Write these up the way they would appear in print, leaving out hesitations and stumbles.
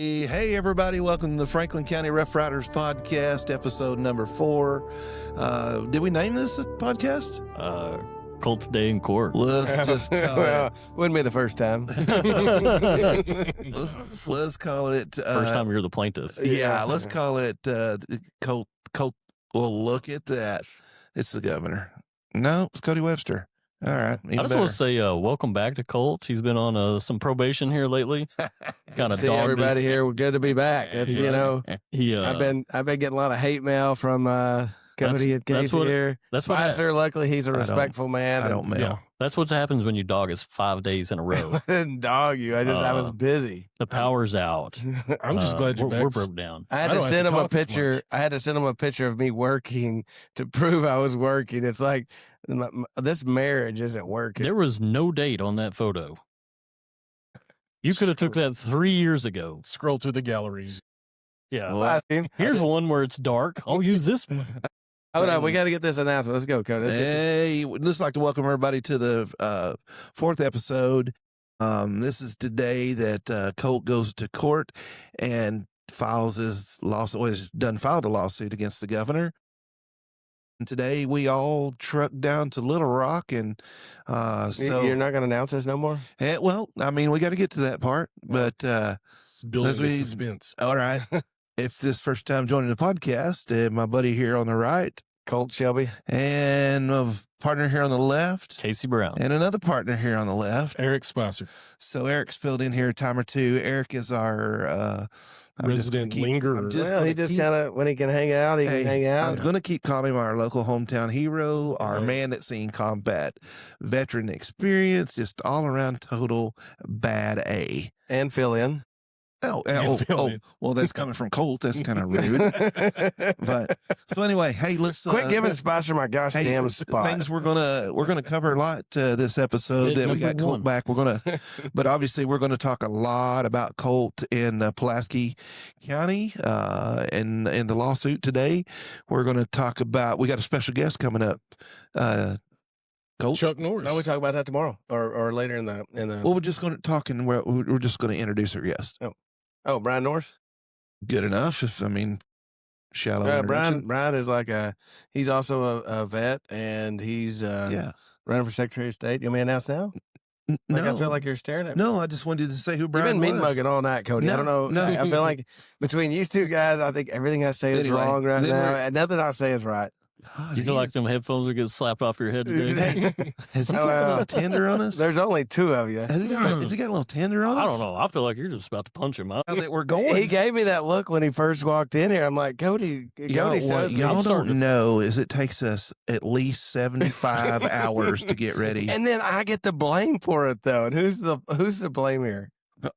Hey, everybody. Welcome to the Franklin County Rough Riders podcast, episode number 4. Did we name this podcast? Colt's Day in Court. Let's just call Wouldn't be the first time. let's call it... First time you're the plaintiff. Yeah, let's call it Colt. Well, look at that. It's the governor. No, it's Cody Webster. All right. I just want to say welcome back to Colt. He's been on some probation here lately. Kind of See everybody here. We're good to be back. It's I've been getting a lot of hate mail from Cody and Casey here. That's what Spicer, luckily he's a respectful man. I don't mail. Yeah, that's what happens when you dog us 5 days in a row. I didn't dog you. I was busy. The power's out. I'm just glad you're back. We're broke down. I had to send him a picture. I had to send him a picture of me working to prove I was working. It's like this marriage isn't working. There was no date on that photo. You could have took that 3 years ago. Scroll through the galleries. Yeah. Well, Here's one where it's dark. I'll use this one. Hold on, we got to get this announcement. Let's go, Cody. Hey, we'd just like to welcome everybody to the 4th episode. This is today that Colt goes to court and files his lawsuit. Well, he's filed a lawsuit against the governor. And today we all trucked down to Little Rock, and so You're not going to announce this no more? well, I mean, we got to get to that part, but It's building the suspense. all right. If this first time joining the podcast, my buddy here on the right, Colt Shelby. and my partner here on the left, Casey Brown. and another partner here on the left. Eric Spicer, So Eric's filled in here a time or two. Eric is our resident lingerer. He just kind of, when he can hang out, he can hang I'm out. going to keep calling him our local hometown hero, our man that's seen combat, veteran experience, just all around total bad A. And fill in. Oh, Phil. well, that's coming from Colt. That's kind of rude. But so anyway, hey, let's Quit giving Spicer my gosh damn spot. Things we're gonna cover a lot this episode. Bit That we got number Colt one. back. But obviously we're gonna talk a lot about Colt in Pulaski County and the lawsuit today. We're gonna talk about. We got a special guest coming up. Colt. Chuck Norris. No, we talk about that tomorrow or later in the. Well, we're just going to talk and we're just going to introduce our guest. Oh, Brian Norris. Good enough. Shallow. introduction. Brian is like he's also a vet, and he's running for Secretary of State. You want me to announce now? No, I feel like you're staring at me. no. I just wanted to say who You've Brian been mean was. mugging all night, Cody. I don't know. No. I feel like between you two guys, I think everything I say is Anyway, wrong right then now, we're- and nothing I say is right. God, You feel like them headphones are getting slapped off your head today? has he got a little tender on us? There's only two of you. Has he got a little tender on us? I don't know. I feel like you're just about to punch him out. Now that we're going. He gave me that look when he first walked in here. I'm like, Cody What says y'all I'm starting don't know is it takes us at least 75 hours to get ready. and then I get the blame for it though. And who's the blame here?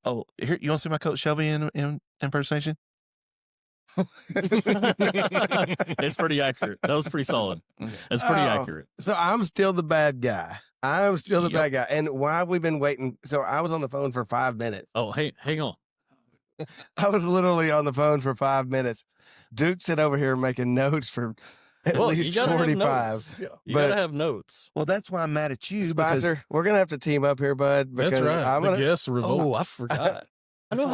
Oh, here, you want to see my Coach Shelby in impersonation? It's pretty accurate. That was pretty solid. That's pretty accurate. So I'm still the bad guy. I'm still the bad guy. And why have we been waiting? So I was on the phone for 5 minutes. Oh, hey, hang on. I was literally on the phone for 5 minutes. Duke sat over here making notes for at Well, least you gotta have 45. notes. You But- gotta have notes. Well, that's why I'm mad at you. because- Spicer, we're gonna have to team up here, bud. That's Because right. I'm The gonna. guests revolt. Oh, I forgot. I know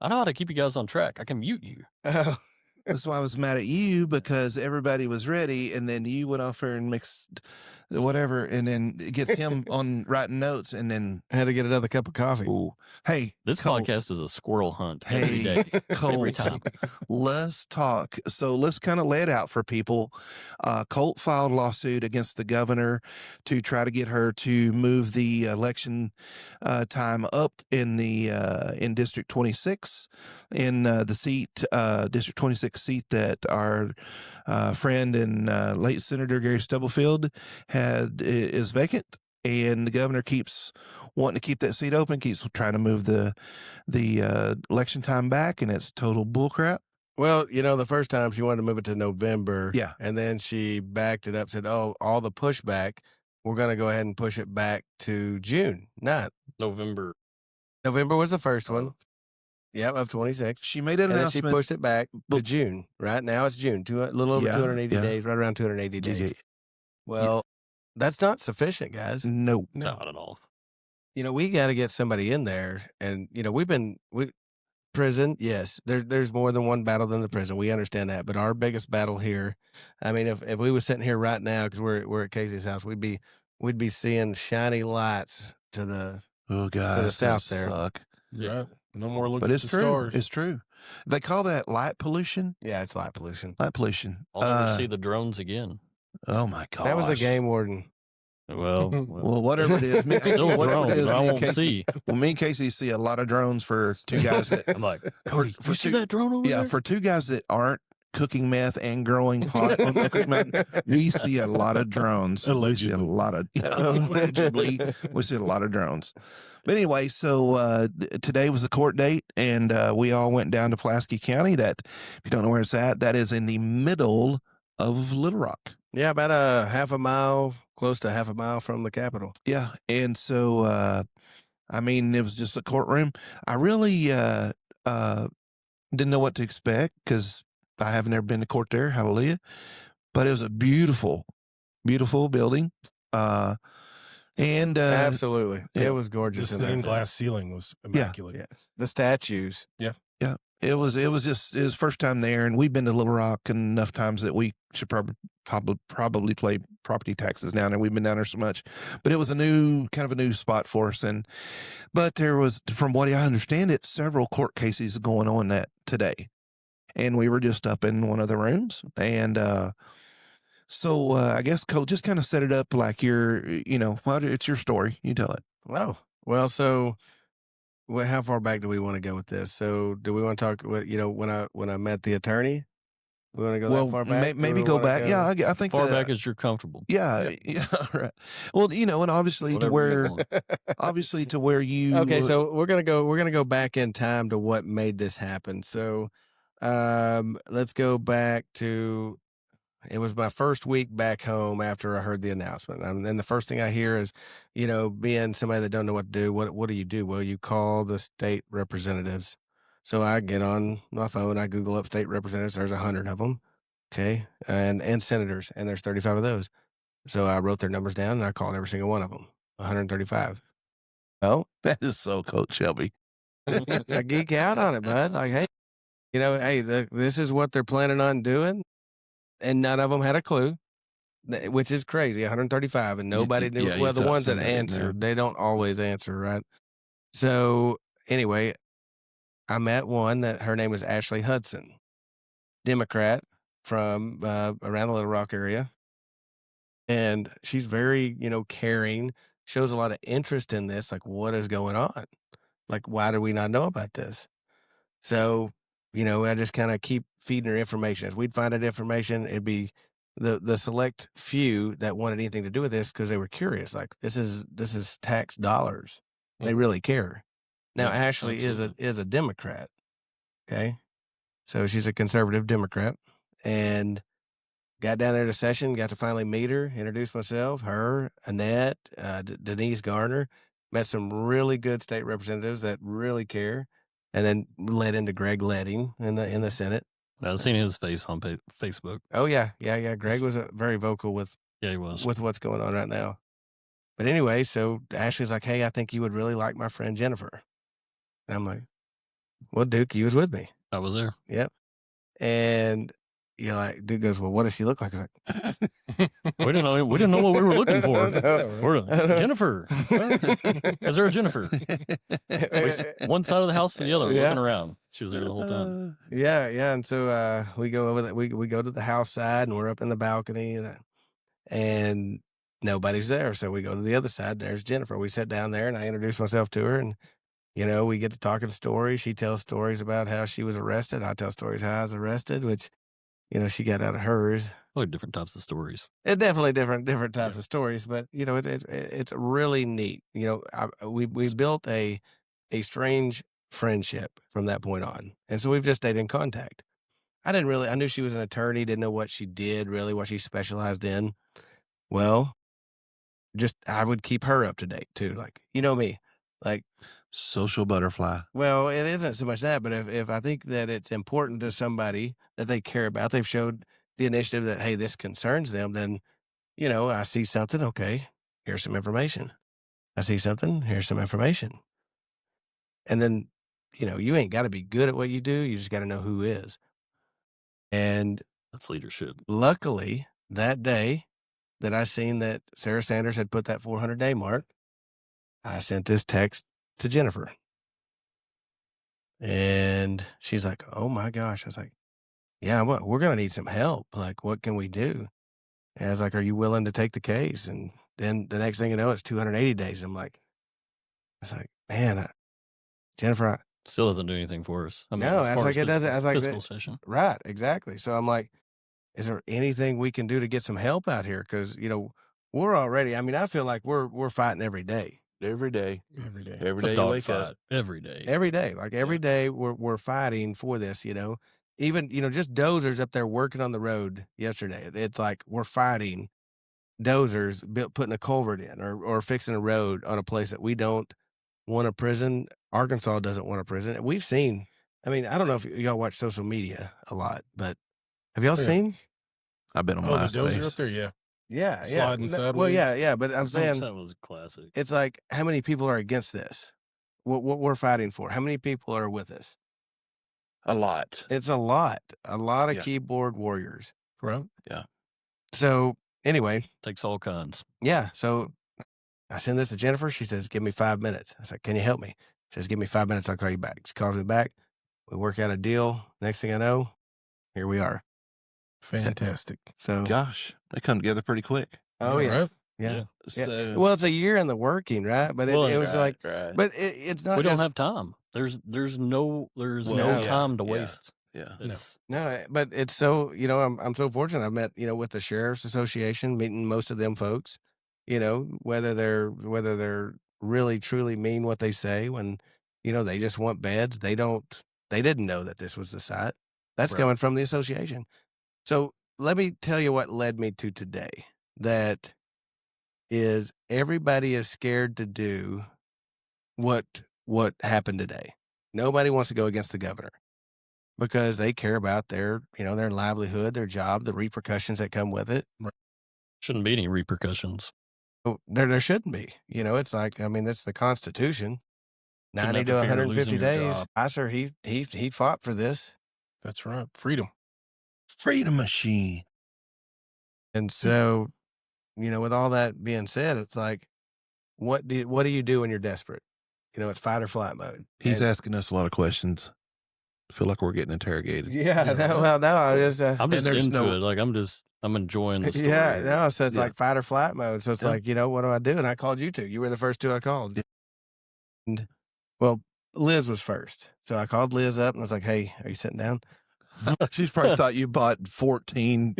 how to keep you guys on track. I can mute you. That's why I was mad at you, because everybody was ready, and then you went off there and mixed whatever, and then it gets him on writing notes, and then I had to get another cup of coffee. ooh, hey, This Colt, podcast is a squirrel hunt every day. Colt, Every time. let's talk. So let's kind of lay it out for people. Colt filed a lawsuit against the governor to try to get her to move the election time up in the in District 26, in the seat, District 26 seat that our friend and late Senator Gary Stubblefield is vacant. And the governor keeps wanting to keep that seat open, keeps trying to move the election time back, and it's total bullcrap. Well, the first time she wanted to move it to November. Yeah. And then she backed it up, said, oh, all the pushback, we're going to go ahead and push it back to June 9th. November. November was the first one. Yep, of 26. She made an And then she announcement. pushed it back to June. Right now it's June, a little over 280 days, right around 280 days. Yeah. Well, that's not sufficient, guys. No. Not at all. We got to get somebody in there. And, Prison, yes. There's more than one battle than the prison. We understand that, but our biggest battle here, I mean, if we was sitting here right now because we're at Casey's house, we'd be seeing shiny lights to the Oh, God, that's gonna south there. suck. Right. No more looking But at it's the true. stars. It's true. They call that light pollution. Yeah, it's light pollution. Light pollution. I'll never see the drones again. Oh my gosh. That was the game warden. Well, Well, whatever it is, still a whatever drone, it is, but I me and won't Casey, see. well, me and Casey see a lot of drones for two guys that I'm like, for you see two, that drone over yeah, there? for two guys that aren't cooking meth and growing pot. We see a lot of drones. Allegedly. We see a lot of allegedly. We see a lot of drones. But anyway, so today was the court date, and we all went down to Pulaski County. That, if you don't know where it's at, that is in the middle of Little Rock. Yeah, about a half a mile, close to half a mile from the Capitol. Yeah, and so I mean, it was just a courtroom. I really didn't know what to expect because I haven't ever been to court there. Hallelujah! But it was a beautiful, beautiful building. And Absolutely, yeah. it was The gorgeous. stained glass ceiling was immaculate. Yeah, the statues. Yeah, it was just his first time there, and we've been to Little Rock enough times that we should probably pay property taxes down there. We've been down there so much, but it was kind of a new spot for us. But there was, from what I understand, it several court cases going on that today, and we were just up in one of the rooms, and so I guess Colt, just kind of set it up like it's your story. You tell it. Oh, well, so how far back do we want to go with this? So do we want to talk, when I met the attorney? We want to go that far back? Maybe go back. Yeah, I think Far back as you're comfortable. Yeah, yeah, right. Well, and obviously to where you. Okay, so we're gonna go back in time to what made this happen. So, let's go back to. It was my first week back home after I heard the announcement. And then the first thing I hear is, being somebody that don't know what to do, what do you do? Well, you call the state representatives. So I get on my phone, I Google up state representatives. There's 100 of them. Okay. And senators, and there's 35 of those. So I wrote their numbers down and I called every single one of them, 135. Well, That is so Coach Shelby. I geek out on it, bud. Like, hey, this is what they're planning on doing. And none of them had a clue, which is crazy. 135, and nobody knew. Yeah, you Well, the thought ones that somebody knew. answered, they don't always answer, right? So anyway, I met one that her name was Ashley Hudson, Democrat from around the Little Rock area, and she's very, caring. Shows a lot of interest in this. Like, what is going on? Like, why do we not know about this? So, I just kind of keep feeding her information. As we'd find out information, it'd be the select few that wanted anything to do with this because they were curious. Like, this is tax dollars. They really care. Now, Yeah, Ashley is a Democrat. Okay, so she's a conservative Democrat, and got down there to session. Got to finally meet her, introduce myself. Her, Annette, Denise Garner. Met some really good state representatives that really care. And then led into Greg Leding in the Senate. I've seen his face on Facebook. Oh yeah. Greg was very vocal with Yeah, he was. with what's going on right now. But anyway, so Ashley's like, "Hey, I think you would really like my friend Jennifer." And I'm like, "Well, Duke, you was with me." I was there. Yep. And Duke goes, "Well, what does she look like?" I was like, We didn't know what we were looking for. No. We're Jennifer. Is there a Jennifer? One side of the house to the other, Yeah. looking around. She was there the whole time. Yeah. And so we go over that. We go to the house side, and we're up in the balcony, and nobody's there. So we go to the other side. There's Jennifer. We sit down there, and I introduce myself to her, and we get to talking stories. She tells stories about how she was arrested. I tell stories how I was arrested, which she got out of hers. Probably different types of stories. It's definitely different types of stories, but it's really neat. We built a strange friendship from that point on, and so we've just stayed in contact. I knew she was an attorney, didn't know what she did really, what she specialized in. Well, just I would keep her up to date too, like me, like Social butterfly. Well, it isn't so much that, but if I think that it's important to somebody that they care about, they've showed the initiative that, hey, this concerns them, then, I see something, okay, here's some information. I see something, here's some information. And then you ain't got to be good at what you do. You just got to know who is. And That's leadership. luckily, that day that I seen that Sarah Sanders had put that 400-day mark, I sent this text to Jennifer. And she's like, oh my gosh. I was like, yeah, we're going to need some help. Like, what can we do? And I was like, are you willing to take the case? And then the next thing you know, it's 280 days. I was like, man, Jennifer, Still doesn't do anything for us. I mean, no, as I was far like, as it doesn't. I was like, fiscal session. right, exactly. So I'm like, is there anything we can do to get some help out here? Because we're already. I mean, I feel like we're fighting every day. Every day. Every day. Every It's a day you dog wake fight up. every day. Every day, like every day, we're fighting for this. Even just dozers up there working on the road yesterday. It's like we're fighting dozers putting a culvert in or fixing a road on a place that we don't want a prison. Arkansas doesn't want a prison. We've seen. I mean, I don't know if y'all watch social media a lot, but have y'all Yeah. seen? I've been on Oh, the dozer up MySpace. there, yeah. Yeah, Sliding Well, sideways. yeah. But I'm saying that was a classic. it's like, how many people are against this? What we're fighting for? How many people are with us? A lot. It's a lot of Yeah. keyboard warriors. Right. So anyway, Takes all kinds. yeah. So I send this to Jennifer. She says, give me 5 minutes. I said, can you help me? She says, give me 5 minutes. I'll call you back. She calls me back. We work out a deal. Next thing I know, here we are. Fantastic. So, Gosh, they come together pretty quick. oh yeah. Right? Yeah. Yeah. So, Well, it's a year in the working, right? But Well, it was right, like, right. but it's not We don't just, have time. There's no Well, yeah, time to yeah. waste. Yeah. It's no, but it's so, I'm so fortunate. I met, with the Sheriff's Association, meeting most of them folks, whether they're really truly mean what they say when, they just want beds. They didn't know that this was the site. That's Right. coming from the association. So let me tell you what led me to today. That is, everybody is scared to do what happened today. Nobody wants to go against the governor because they care about their livelihood, their job, the repercussions that come with it. shouldn't be any repercussions. Oh, there shouldn't be. It's like, I mean, it's the Constitution. Shouldn't 90 have to to fear 150 losing your days. job. I sir, he fought for this. That's right. Freedom. Freedom machine. And so, with all that being said, it's like, what do you do when you're desperate? It's fight or flight mode. He's And- asking us a lot of questions. I feel like we're getting interrogated. Yeah, Yeah, no, right. well, no, I just, I'm just there's into no- it. Like I'm enjoying the story. yeah, no, so it's Yeah. like fight or flight mode. So it's Yeah. like, what do I do? And I called you two. You were the first two I called. And, well, Liz was first. So I called Liz up and I was like, hey, are you sitting down? She's probably thought you bought 14.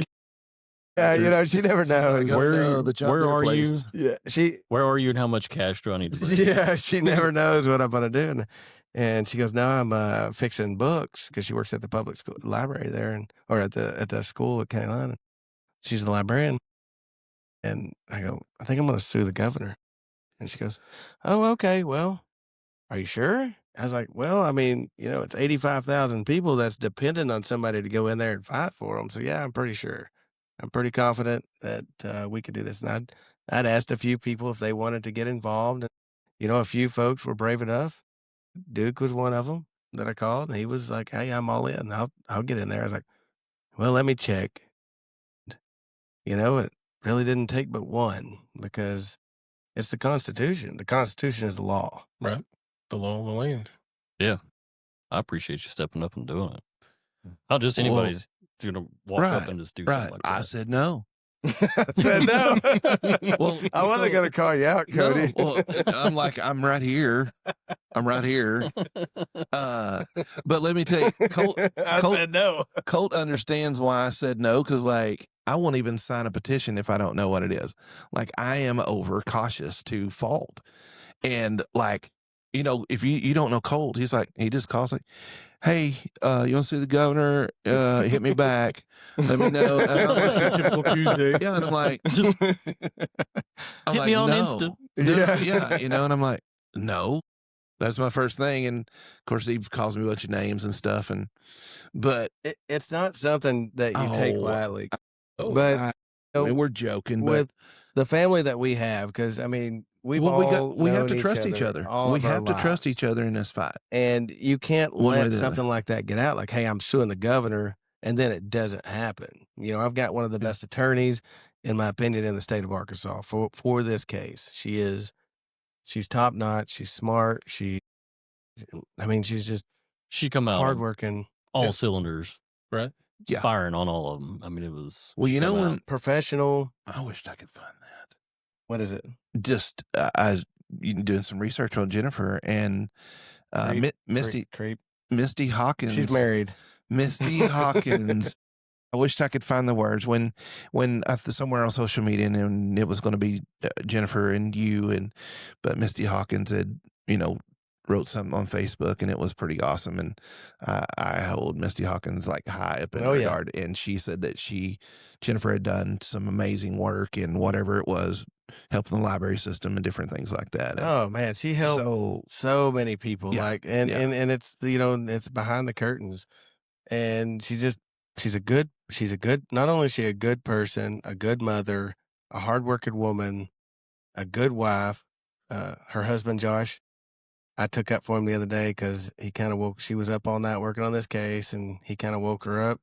Yeah, she never knows. like, oh, Where no, the John where Deere are place. you? Yeah, Where are you and how much cash do I need to bring? yeah, she never knows what I'm going to do. And she goes, no, I'm fixing books because she works at the public school library there or at the school at County Line. She's the librarian. And I go, I think I'm going to sue the governor. And she goes, oh, okay. Well, are you sure? I was like, well, I mean, it's 85,000 people that's dependent on somebody to go in there and fight for them. So yeah, I'm pretty sure. I'm pretty confident that we could do this. And I'd asked a few people if they wanted to get involved. And, a few folks were brave enough. Duke was one of them that I called, and he was like, hey, I'm all in. I'll get in there. I was like, well, let me check. It really didn't take but one because it's the Constitution. The Constitution is the law. Right. The law of the land. I appreciate you stepping up and doing it. Not just anybody's gonna walk up Right, and just do Right. something like that. I said no. I said no. Well, I wasn't so- going to call you out, Cody. No, well, I'm like, I'm right here. I'm right here. But let me tell you, Colt, I Colt- said no. Colt understands why I said no, because like I won't even sign a petition if I don't know what it is. Like I am overcautious to fault. And like, if you don't know Colt, he's like, he just calls like, hey, you want to see the governor? Hit me back. Let me know. And I'm Just a like, typical Tuesday. yeah, and I'm like, Hit me on no. Insta. No, Yeah. yeah, and I'm like, no. That's my first thing. And of course he calls me a bunch of names and stuff. But It's not something that you take Oh, lightly. oh, But I mean, we're joking, but with the family that we have, because I mean, we've Well, all we have known to trust each other. all We of our have to trust lives. each other in this fight. And you can't One way or let the other. something like that get out. Like, hey, I'm suing the governor, and then it doesn't happen. You know, I've got one of the Yeah. best attorneys, in my opinion, in the state of Arkansas for this case. She's top notch. She's smart. I mean, she's just She come out on hardworking, all Yeah. cylinders, Right. Yeah. firing on all of them. I mean, it was. Well, she you know come out- when professional. I wished I could find that. What is it? Just I was doing some research on Jennifer and Creep, Misty Hawkins. She's married. Misty Hawkins. I wished I could find the words when somewhere on social media, and it was going to be Jennifer and you, but Misty Hawkins had wrote something on Facebook, and it was pretty awesome. And I hold Misty Hawkins like high up in regard, and she said that Jennifer had done some amazing work in whatever it was, helping the library system and different things like that. And Oh man, she helped so many people. Yeah, Like, and it's it's behind the curtains, and she's a good. Not only is she a good person, a good mother, a hardworking woman, a good wife. Her husband Josh, I took up for him the other day because he kind of woke. She was up all night working on this case, and he kind of woke her up.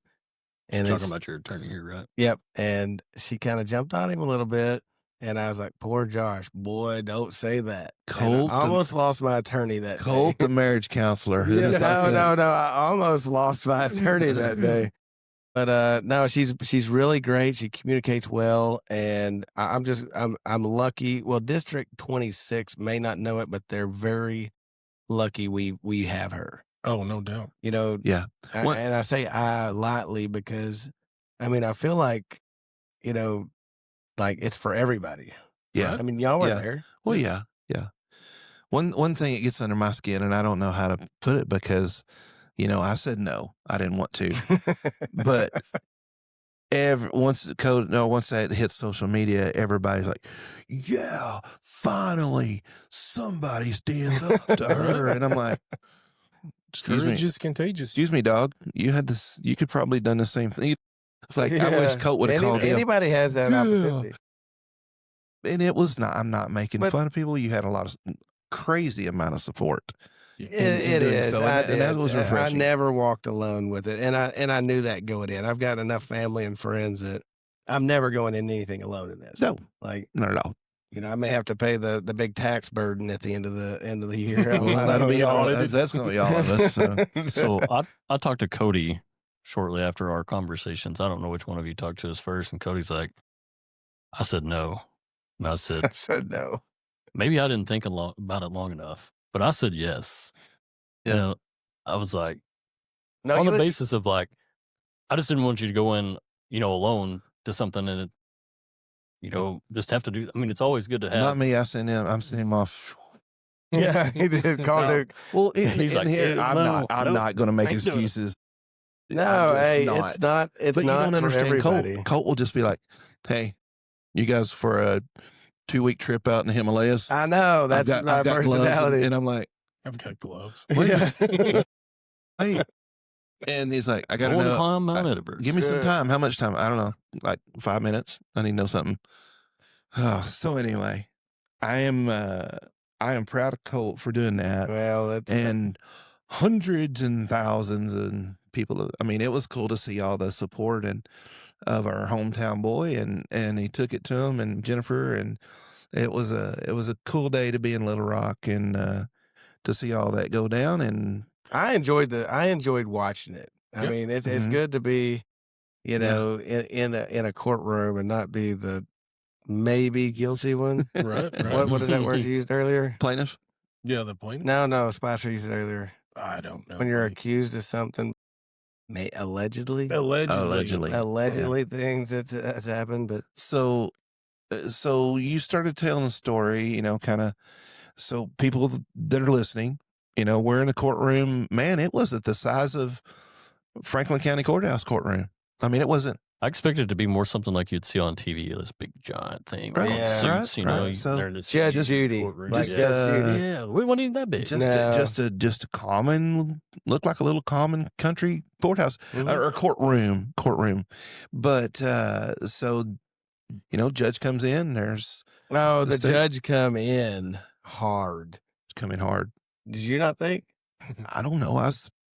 And talking about your attorney here, right? Yep, and she kind of jumped on him a little bit, and I was like, "Poor Josh, boy, don't say that." Colt, I almost lost my attorney that Colt, day. the marriage counselor. No, I almost lost my attorney that day. But no, she's really great. She communicates well, and I'm lucky. Well, District 26 may not know it, but they're very lucky we have her. Oh, no doubt. You know, Yeah. and I say I lightly because, I mean, I feel like, like it's for everybody. Yeah. I mean, y'all were Yeah. there. Well, yeah. One thing that gets under my skin, and I don't know how to put it because, I said no, I didn't want to, but once that hits social media, everybody's like, "Yeah, finally somebody stands up to her," and I'm like, "Excuse me, Courage is contagious. excuse me, dog. You had this. You could probably done the same thing." It's like I wish Colt would have called him. Anybody has that Yeah. opportunity. And it was not. I'm not making But- fun of people. You had a lot of crazy amount of support. Yeah. It doing is. so, and that was refreshing. I never walked alone with it, and I knew that going in. I've got enough family and friends that I'm never going in anything alone in this. No, Like, not at all. I may have to pay the big tax burden at the end of the year. Well, that'll be all. That's going to be all of us. So. So I talked to Cody shortly after our conversations. I don't know which one of you talked to us first, and Cody's like, I said no. And I said, I said no. maybe I didn't think about it long enough, but I said yes. Yeah. You know, I was like, No, on you the would- basis of like, I just didn't want you to go in, alone to something and, just have to do. I mean, it's always good to have. Not me. I'm sending him off. Yeah, he did. Call No. Duke. Well, He's like, here, I'm no, not going to make ain't doing it. excuses. No, I'm just hey, it's not. It's But not you don't for understand. everybody. Colt will just be like, "Hey, you guys for a 2-week trip out in the Himalayas? I know that's my I've got gloves," personality. and I'm like, I've got gloves. Yeah. "Hey," and he's like, "I got I to want to know. climb Mount Everest. Give me some Sure. time. How much time? I don't know. Like 5 minutes. I need to know something." So anyway, I am proud of Colt for doing that, Well, that's and hundreds and thousands of people. I mean, it was cool to see all the support and of our hometown boy, and he took it to him and Jennifer, and it was a cool day to be in Little Rock and to see all that go down. And I enjoyed watching it. I Yep. mean, it's Mhm. good to be, Yeah. in a courtroom and not be the maybe guilty one. Right, right. What is that word you used earlier? plaintiff. Yeah, the plaintiff. No, Spicer used it earlier. I don't know. When you're buddy. accused of something, allegedly Allegedly. things that's happened, but So you started telling a story, kind of, so people that are listening, we're in a courtroom. Man, it wasn't the size of Franklin County Courthouse courtroom. I mean, it wasn't. I expected it to be more something like you'd see on TV, this big giant thing. Right, with yeah. suits, right. So they're in this Judge huge Judy, courtroom. like Just, Judge Judy. Yeah, we weren't even that big. just a common, looked like a little common country courthouse Mhm. or courtroom. But so judge comes in. There's No, the state- judge come in hard. coming hard. Did you not think? I don't know.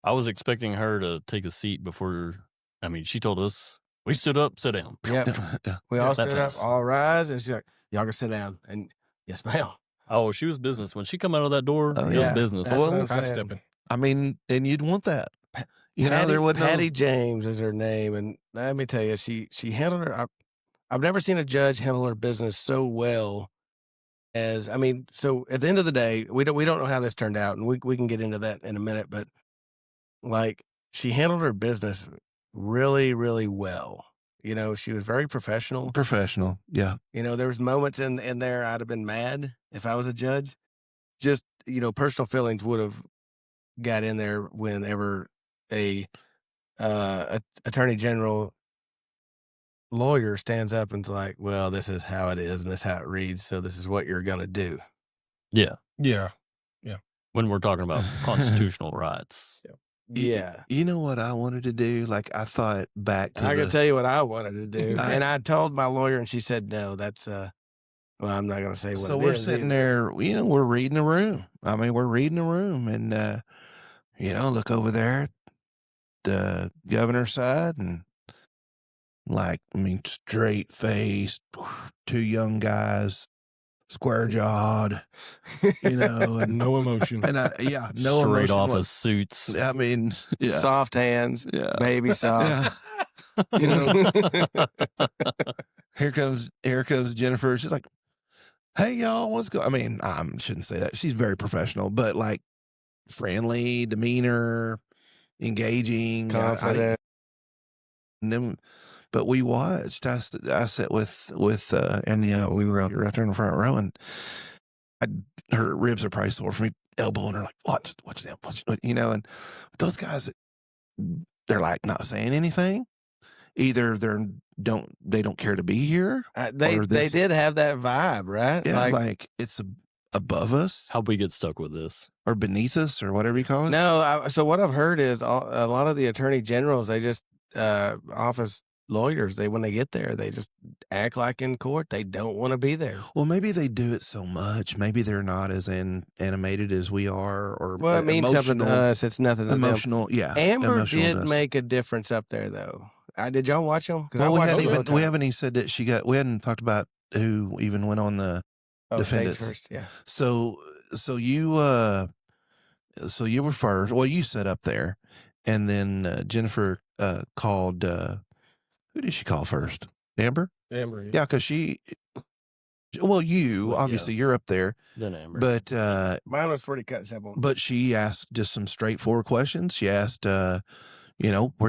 I was expecting her to take a seat before. I mean, she told us we stood up, sit down. Yep. Yeah. We all that stood up, fast. all rise, and she's like, "Y'all can sit down." And yes, ma'am. Oh, she was business when she come out of that door. Oh, it yeah. was business. That's what I'm High saying. stepping. I mean, and you'd want that. Patty, there wasn't Patty James is her name, and let me tell you, she handled her. I've never seen a judge handle her business so well as So at the end of the day, we don't know how this turned out, and we can get into that in a minute. But like, she handled her business really, really well. She was very professional. Professional, yeah. There was moments in there I'd have been mad if I was a judge. Just personal feelings would have got in there whenever a attorney general lawyer stands up and's like, well, this is how it is and this is how it reads, so this is what you're gonna do. Yeah. Yeah. When we're talking about constitutional rights. Yeah. You know what I wanted to do? Like, I thought back to I can tell you what I wanted to do. I- And I told my lawyer and she said, no, that's well, I'm not gonna say what So it we're is sitting either. there, we're reading the room. I mean, we're reading the room, and look over there, the governor's side, and straight faced, two young guys, square jawed, and No emotion. and no Straight emotion off of was- suits. I mean, yeah, Soft hands, yeah, baby soft. yeah. Here comes Jennifer. She's like, "Hey y'all, what's going?" I mean, I shouldn't say that. She's very professional, but like friendly demeanor, engaging, Confident. and then, but we watched. I sat with and we were out right there in the front row, and her ribs are probably sore from me elbowing her like, watch them, and those guys, they're like not saying anything. Either they don't care to be here. They or this- did have that vibe, right? Yeah, like it's above us How'd we get stuck with this? or beneath us or whatever you call it. No, so what I've heard is a lot of the attorney generals, they just office lawyers, when they get there, they just act like in court they don't want to be there. Well, maybe they do it so much. Maybe they're not as animated as we are, or Well, it means something to us. It's nothing to them. emotional. Yeah, Amber emotional did to us. make a difference up there, though. Did y'all watch them? Well, we haven't them. even said that she got. We hadn't talked about who even went on the defendants. Stage first, yeah. So you were first. Well, you sat up there, and then Jennifer called. Who did she call first? Amber. Amber. Yeah, because she. Well, you obviously you're up there, Then Amber. but Mine was pretty cut and simple. but she asked just some straightforward questions. She asked, where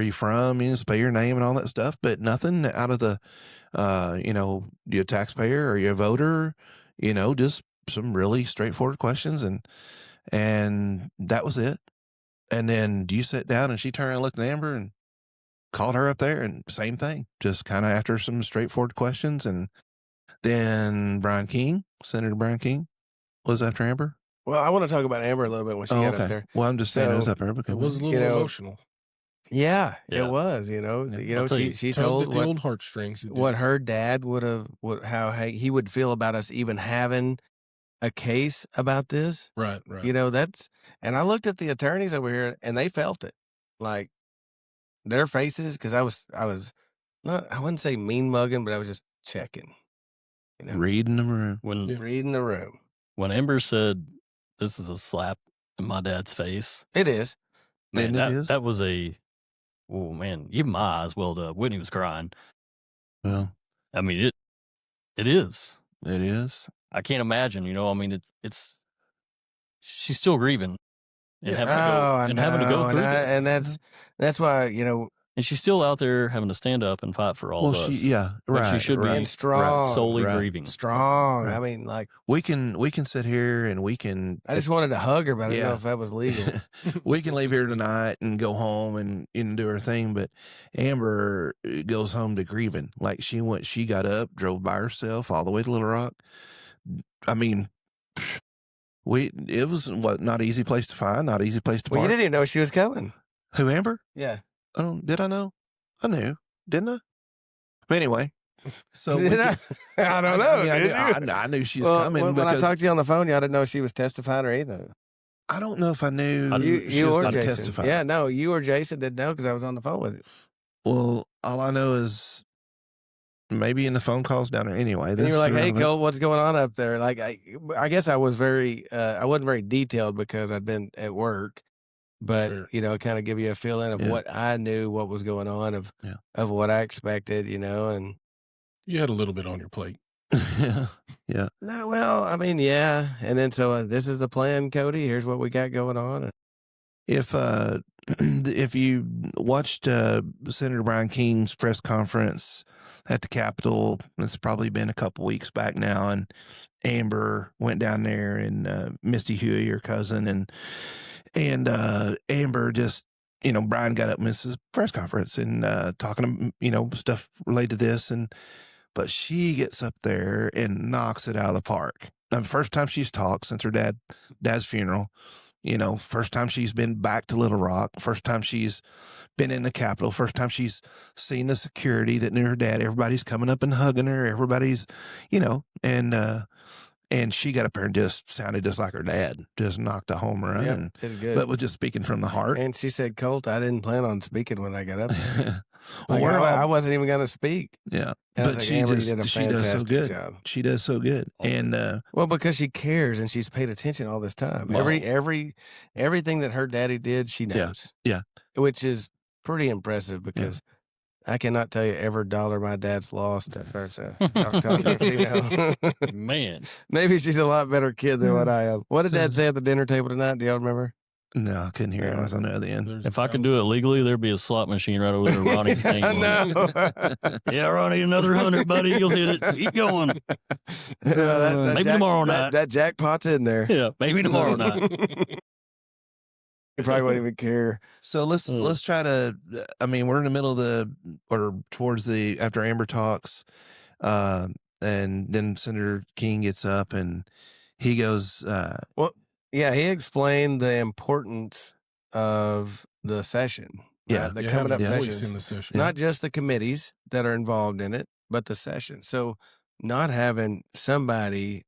you from, spell your name and all that stuff, but nothing out of the, you a taxpayer or you a voter, just some really straightforward questions, and that was it. And then you sat down and she turned and looked at Amber and called her up there, and same thing, just kind of after some straightforward questions. And then Senator Brian King was after Amber. Well, I want to talk about Amber a little bit when she got up there. Well, I'm just saying it was So, up there. It was a little emotional. Yeah, Yeah. it was. I'll tell you, She Tugged told at the old heartstrings. It did. what her dad how he would feel about us even having a case about this. Right. And I looked at the attorneys over here and they felt it, like their faces. Cause I was not, I wouldn't say mean mugging, but I was just checking, Reading the room. reading the room. When Amber said, "This is a slap in my dad's face," It is. And man, it is. that was oh man, even my eyes welled up. Whitney was crying. Well, I mean, it is. it is. I can't imagine. I mean, it's she's still grieving and having to go through this. And that's why, And she's still out there having to stand up and fight for all of us. Yeah, When right. she should be right. being strong, solely right. grieving. strong. Right. I mean, like, We can sit here and we can. I just wanted to hug her, but I didn't Yeah. know if that was legal. We can leave here tonight and go home and do her thing, but Amber goes home to grieving. Like she got up, drove by herself all the way to Little Rock. I mean, it was not an easy place to find, not an easy place to Well, you park. didn't even know she was coming. Who, Amber? Yeah. Did I know? I knew, didn't I? But anyway, So Did I? I don't know. I knew she was coming when I because talked to you on the phone, I didn't know she was testifying or anything. I don't know if I knew she You was or going to Jason. testify. Yeah, no, you or Jason didn't know because I was on the phone with you. Well, all I know is maybe in the phone calls down there anyway. And you were like, "Hey, Colt, what's going on up there?" Like, I guess I was I wasn't very detailed because I'd been at work, but Sure. kind of give you a feeling of what I knew, what was going on, of what I expected, and You had a little bit on your plate. yeah. no, well, I mean, yeah, and then so this is the plan, Cody. Here's what we got going on. If if you watched Senator Brian King's press conference at the Capitol, it's probably been a couple weeks back now, and Amber went down there, and Misty Huey, her cousin, and Amber just, Brian got up in his press conference and talking, stuff related to this, but she gets up there and knocks it out of the park. First time she's talked since her dad's funeral. First time she's been back to Little Rock, first time she's been in the Capitol, first time she's seen the security that knew her dad. Everybody's coming up and hugging her. Everybody's, and she got up there and just sounded just like her dad, just knocked a home run, did good. but was just speaking from the heart. And she said, "Colt, I didn't plan on speaking when I got up there. Well, I wasn't even going to speak." Yeah, and but like, she Amber, just you did a she does so fantastic good. job. She does so good, and well, because she cares and she's paid attention all this time. Everything that her daddy did, she knows. Yeah. Which is pretty impressive because I cannot tell you every dollar my dad's lost at first. Man, maybe she's a lot better kid than what I am. What did Dad say at the dinner table tonight? Do y'all remember? No, I couldn't hear. I was on the other end. if I could do it legally, there'd be a slot machine right over there. Ronnie's name. I know. Yeah, Ronnie, another 100, buddy. You'll hit it. Keep going. Maybe tomorrow night. That jackpot's in there. Yeah, maybe tomorrow night. You probably wouldn't even care. So let's try to. I mean, we're in the middle of towards after Amber talks, and then Senator King gets up and he goes. Yeah, he explained the importance of the session. The coming up sessions. In the session. Not just the committees that are involved in it, but the session. So not having somebody,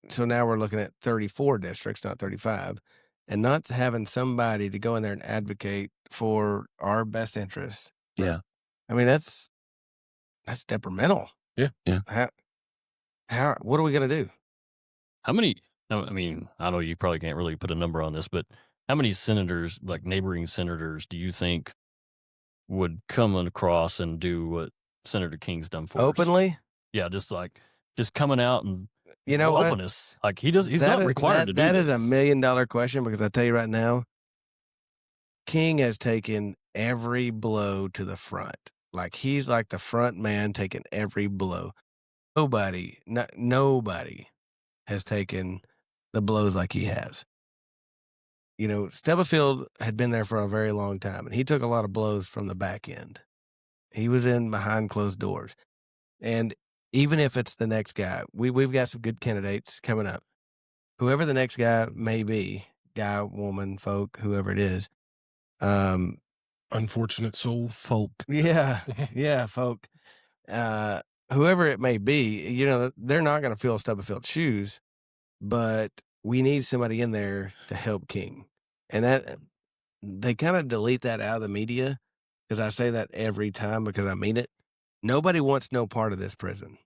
so now we're looking at 34 districts, not 35, and not having somebody to go in there and advocate for our best interests. Yeah. That's detrimental. Yeah. How what are we going to do? How many? I know you probably can't really put a number on this, but how many senators, like neighboring senators, do you think would come across and do what Senator King's done for us? Openly? Yeah, just coming out and openness. Like he's not required to do that. That is $1 million question because I tell you right now, King has taken every blow to the front. Like he's like the front man taking every blow. Nobody has taken the blows like he has. Stubblefield had been there for a very long time, and he took a lot of blows from the back end. He was in behind closed doors. And even if it's the next guy, we've got some good candidates coming up. Whoever the next guy may be, guy, woman, folk, whoever it is. Unfortunate soul. Folk. Yeah, folk. Whoever it may be, they're not going to fill Stubblefield's shoes, but we need somebody in there to help King. And that they kind of delete that out of the media because I say that every time because I mean it. Nobody wants no part of this prison.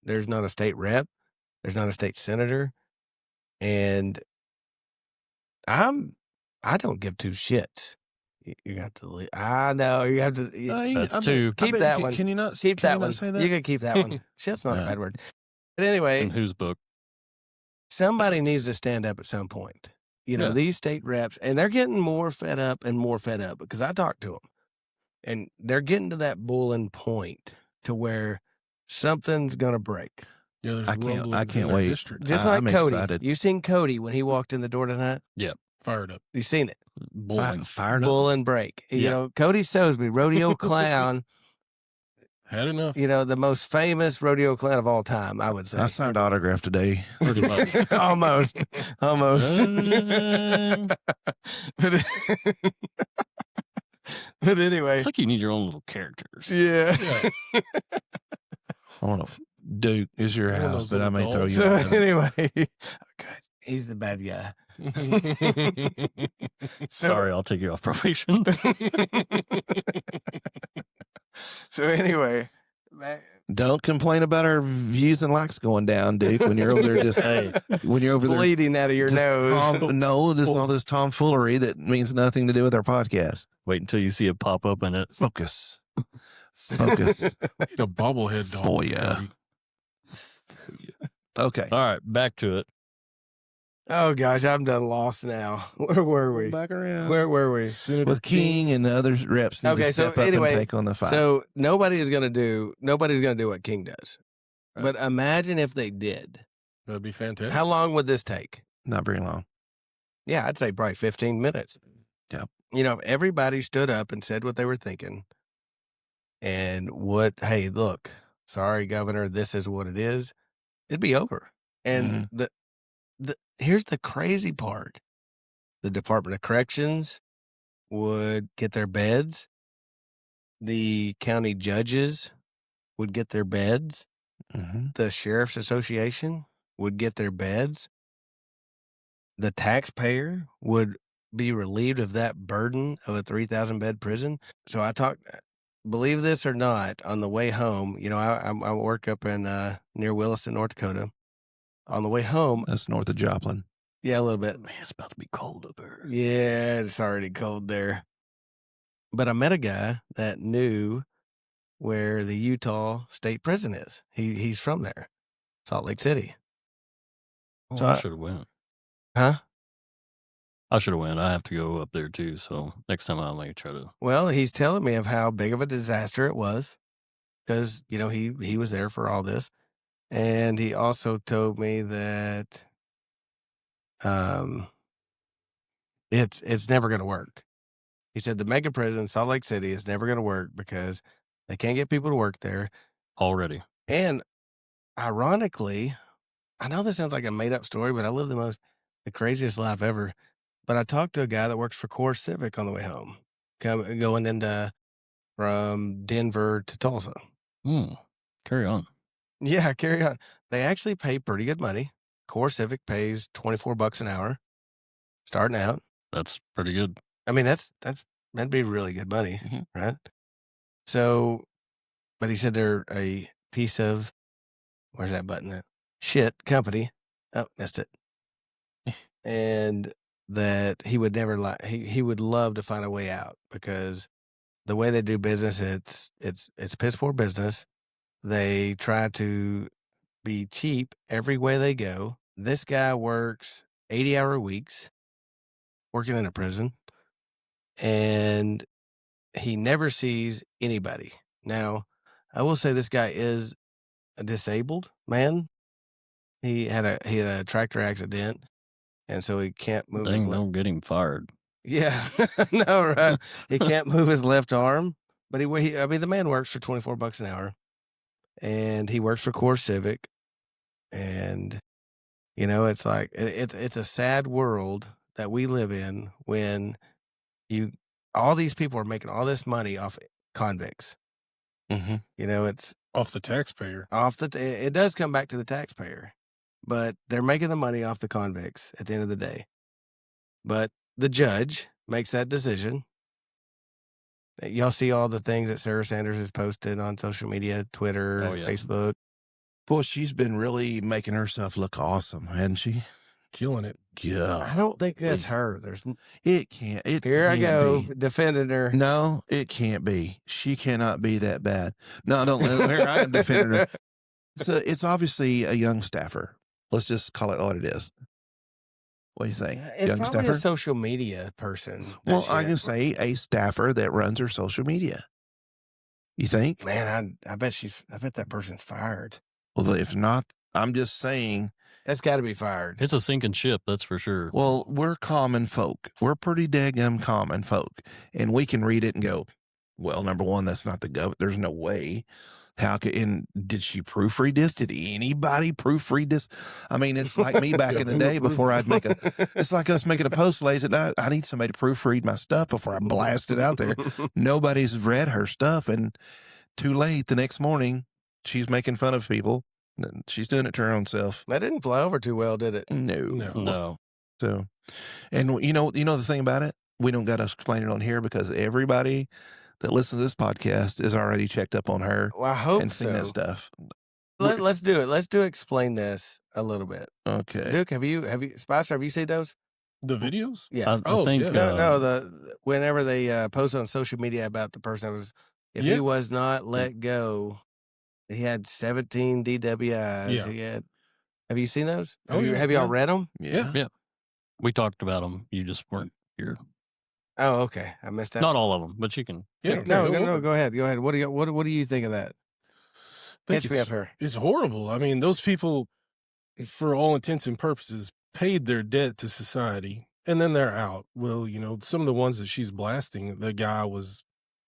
There's not a state rep. There's not a state senator. And I don't give two shits. You have to leave. I know you have to. That's two. Keep that one. Can you not keep that one? Say that? You can keep that one. Shit's not a bad word. But anyway, in whose book? Somebody needs to stand up at some point. These state reps, and they're getting more fed up because I talked to them, and they're getting to that boiling point to where something's gonna break. Yeah, there's I can't wait. District. Just like I'm Cody. excited. You seen Cody when he walked in the door tonight? Yeah, fired up. You seen it? Fired up. Bull and break. Cody Sosby, rodeo clown. Had enough. The most famous rodeo clown of all time, I would say. I signed autograph today. Pretty much. Almost. But anyway. It's like you need your own little characters. Yeah. I want to. Duke is your One of house, those but I little may throw dogs. you So out. of it. anyway, God, he's the bad guy. Sorry, I'll take you off probation. So anyway, Don't complain about our views and likes going down, Duke. When you're over there, just Hey, when you're over there, bleeding out of your just nose. no, just all this tomfoolery that means nothing to do with our podcast. wait until you see it pop up in it. Focus. Need a bobblehead dog. For ya. Cody. Okay. All right, back to it. Oh gosh, I'm done lost now. Where were we? Back around. Where were we? Senator With King and the other reps need Okay, to so step up anyway, and take on the fight. So nobody's gonna do what King does. Right. But imagine if they did. That'd be fantastic. How long would this take? Not very long. Yeah, I'd say probably 15 minutes. Yep. You know, if everybody stood up and said what they were thinking and hey, look, sorry, Governor, this is what it is, it'd be over. And here's the crazy part. The Department of Corrections would get their beds. The county judges would get their beds. Mm-hmm. The Sheriff's Association would get their beds. The taxpayer would be relieved of that burden of a 3,000 bed prison. So I talked, believe this or not, on the way home, you know, I work up in near Williston, North Dakota. On the way home, That's north of Joplin. yeah, a little bit. Man, it's about to be cold up there. Yeah, it's already cold there. But I met a guy that knew where the Utah State Prison is. He's from there, Salt Lake City. Oh, So I I- should have went. Huh? I should have went. I have to go up there too. So next time I might try to. Well, he's telling me of how big of a disaster it was because, you know, he was there for all this. And he also told me that it's never going to work. He said the mega prison in Salt Lake City is never going to work because they can't get people to work there. Already. And ironically, I know this sounds like a made up story, but I live the craziest life ever. But I talked to a guy that works for Core Civic on the way home, going into from Denver to Tulsa. Carry on. Yeah, carry on. They actually pay pretty good money. Core Civic pays $24 an hour starting out. That's pretty good. I mean, that'd be really good money, Mhm. right? So, but he said they're a piece of, where's that button at? Shit company. Oh, missed it. And that he would never he would love to find a way out because the way they do business, it's piss poor business. They try to be cheap every way they go. This guy works 80-hour weeks working in a prison, and he never sees anybody. Now, I will say this guy is a disabled man. He had a tractor accident, and so he can't move his Dang, left. don't get him fired. Yeah, no, right. He can't move his left arm, but I mean, the man works for $24 an hour, and he works for Core Civic, and you know, it's like it's a sad world that we live in when all these people are making all this money off convicts. Mm-hmm. You know, it's Off the taxpayer. it does come back to the taxpayer, but they're making the money off the convicts at the end of the day. But the judge makes that decision. Y'all see all the things that Sarah Sanders has posted on social media, Twitter, Oh, yeah. Facebook. Boy, she's been really making herself look awesome, hasn't she? Killing it. Yeah. I don't think that's her. It can't. It Here I can't go be. defending her. No, it can't be. She cannot be that bad. No, don't. Here I am defending her. So it's obviously a young staffer. Let's just call it what it is. What do you think? It's Young probably staffer? a social media person. Well, that I she can has. say a staffer that runs her social media. You think? Man, I bet that person's fired. Well, if not, I'm just saying, That's got to be fired. It's a sinking ship, that's for sure. well, we're common folk. We're pretty daggum common folk. And we can read it and go, well, number one, that's not the government. There's no way. How could, and did she proofread this? Did anybody proofread this? I mean, it's like me back in the day before I'd make it's like us making a post late at night. I need somebody to proofread my stuff before I blast it out there. Nobody's read her stuff. And too late the next morning, she's making fun of people. She's doing it to her own self. That didn't fly over too well, did it? No. So, and you know the thing about it, we don't got to explain it on here because everybody that listens to this podcast is already checked up on her Well, I hope and seen that so. stuff. Let's do it. Let's explain this a little bit. Okay. Duke, have you Spicer, have you seen those? The videos? Yeah. I think yeah. No, whenever they post on social media about the person that was, if he was not let go, he had 17 DWIs. Yeah. He had. Have you seen those? Oh, yeah, Have y'all read them? Yeah. We talked about them. You just weren't here. Oh, okay. I missed that. Not all of them, but you can. Yeah. No. Go ahead. What do you think of that? Catch me up here. It's horrible. I mean, those people, for all intents and purposes, paid their debt to society, and then they're out. Well, some of the ones that she's blasting, the guy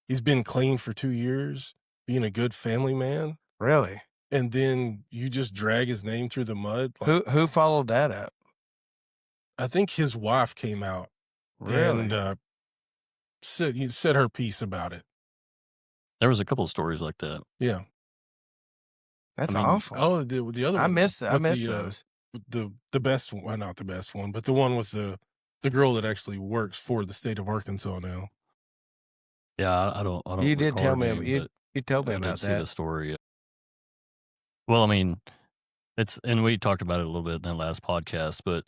he's been clean for 2 years, being a good family man. Really? And then you just drag his name through the mud. Who followed that up? I think his wife came out Really? and said her piece about it. There was a couple of stories like that. Yeah. That's I mean, awful. Oh, the other one. I missed with those. The best one, well, not the best one, but the one with the girl that actually works for the state of Arkansas now. Yeah, I don't. You did recall tell her me. name, but You told me I did about see the that. story. Well, I mean, and we talked about it a little bit in that last podcast, but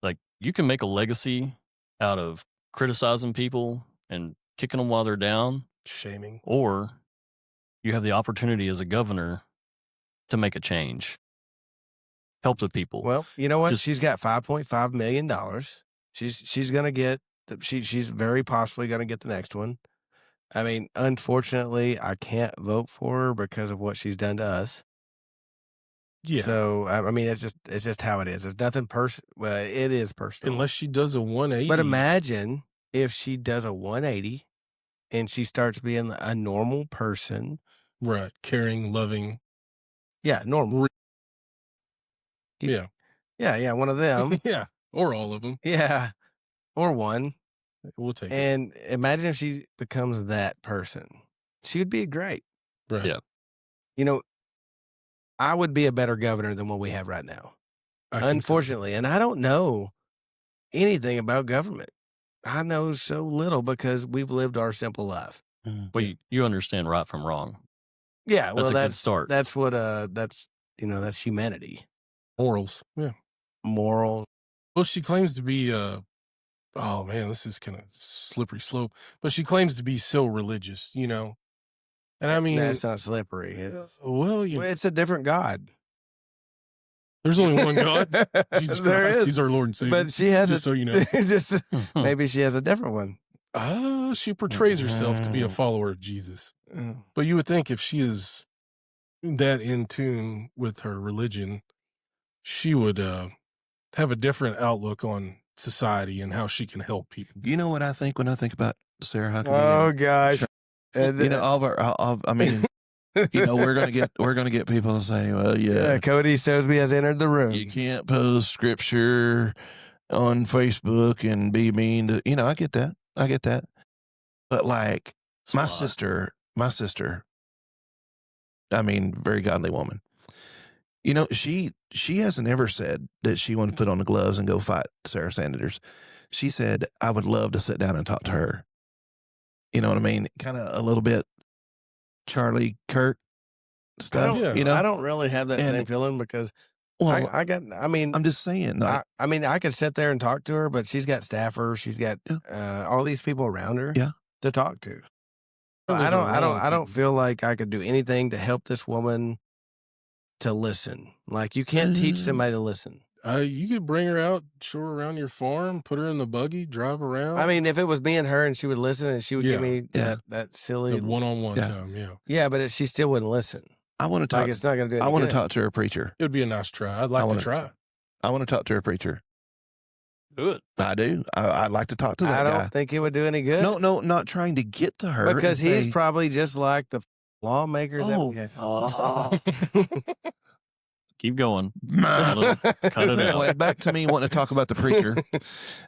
like you can make a legacy out of criticizing people and kicking them while they're down, Shaming. or you have the opportunity as a governor to make a change, help the people. Well, you know what? Just- She's got $5.5 million. She's gonna get. She's very possibly gonna get the next one. I mean, unfortunately, I can't vote for her because of what she's done to us. Yeah. So I mean, it's just how it is. It's nothing personal. Well, it is personal. Unless she does a 180. But imagine if she does a 180 and she starts being a normal person. Right. Caring, loving. Yeah, normal. Yeah. Yeah, one of them. Yeah. Or all of them. Yeah, or one. We'll take it. And imagine if she becomes that person. She would be great. Right. Yeah. I would be a better governor than what we have right now. I can Unfortunately. And I don't know anything about government. I know so little because we've lived our simple life. Well, you understand right from wrong. Yeah, well, a good that's start. That's what that's that's humanity, Morals. Yeah. moral. Well, she claims to be oh man, this is kind of slippery slope. But she claims to be so religious, And I mean, That's not slippery. well, It's a different God. there's only one God. Jesus There Christ, is. He's our Lord and Savior. But she has just so you know. just maybe she has a different one. She portrays herself to be a follower of Jesus. But you would think if she is that in tune with her religion, she would have a different outlook on society and how she can help people. You know what I think when I think about Sarah Huckabee? Oh gosh. And, all of our, I mean, we're gonna get people to say, well, yeah, Cody Sosby has entered the room. you can't post scripture on Facebook and be mean to, I get that. But like my sister, I mean, very godly woman. She hasn't ever said that she wanted to put on the gloves and go fight Sarah Sanders. She said, I would love to sit down and talk to her. You know what I mean? Kind of a little bit Charlie Kirk stuff. I don't really have that same feeling because I'm just saying. Like, I could sit there and talk to her, but she's got staffers, she's got all these people around her to talk to. I don't feel like I could do anything to help this woman to listen. Like you can't teach somebody to listen. You could bring her out, show her around your farm, put her in the buggy, drive around. I mean, if it was me and her and she would listen and she would give me that silly one-on-one time, Yeah, but she still wouldn't listen. I want to talk. Like it's not going to do. I want to talk to her preacher. It would be a nice try. I'd like to try. I want to talk to her preacher. Good. I do. I'd like to talk to that guy. I guy. don't think it would do any good. No, not trying to get to her because he's probably just like the lawmakers. Keep going. Cut it out. Back to me wanting to talk about the preacher.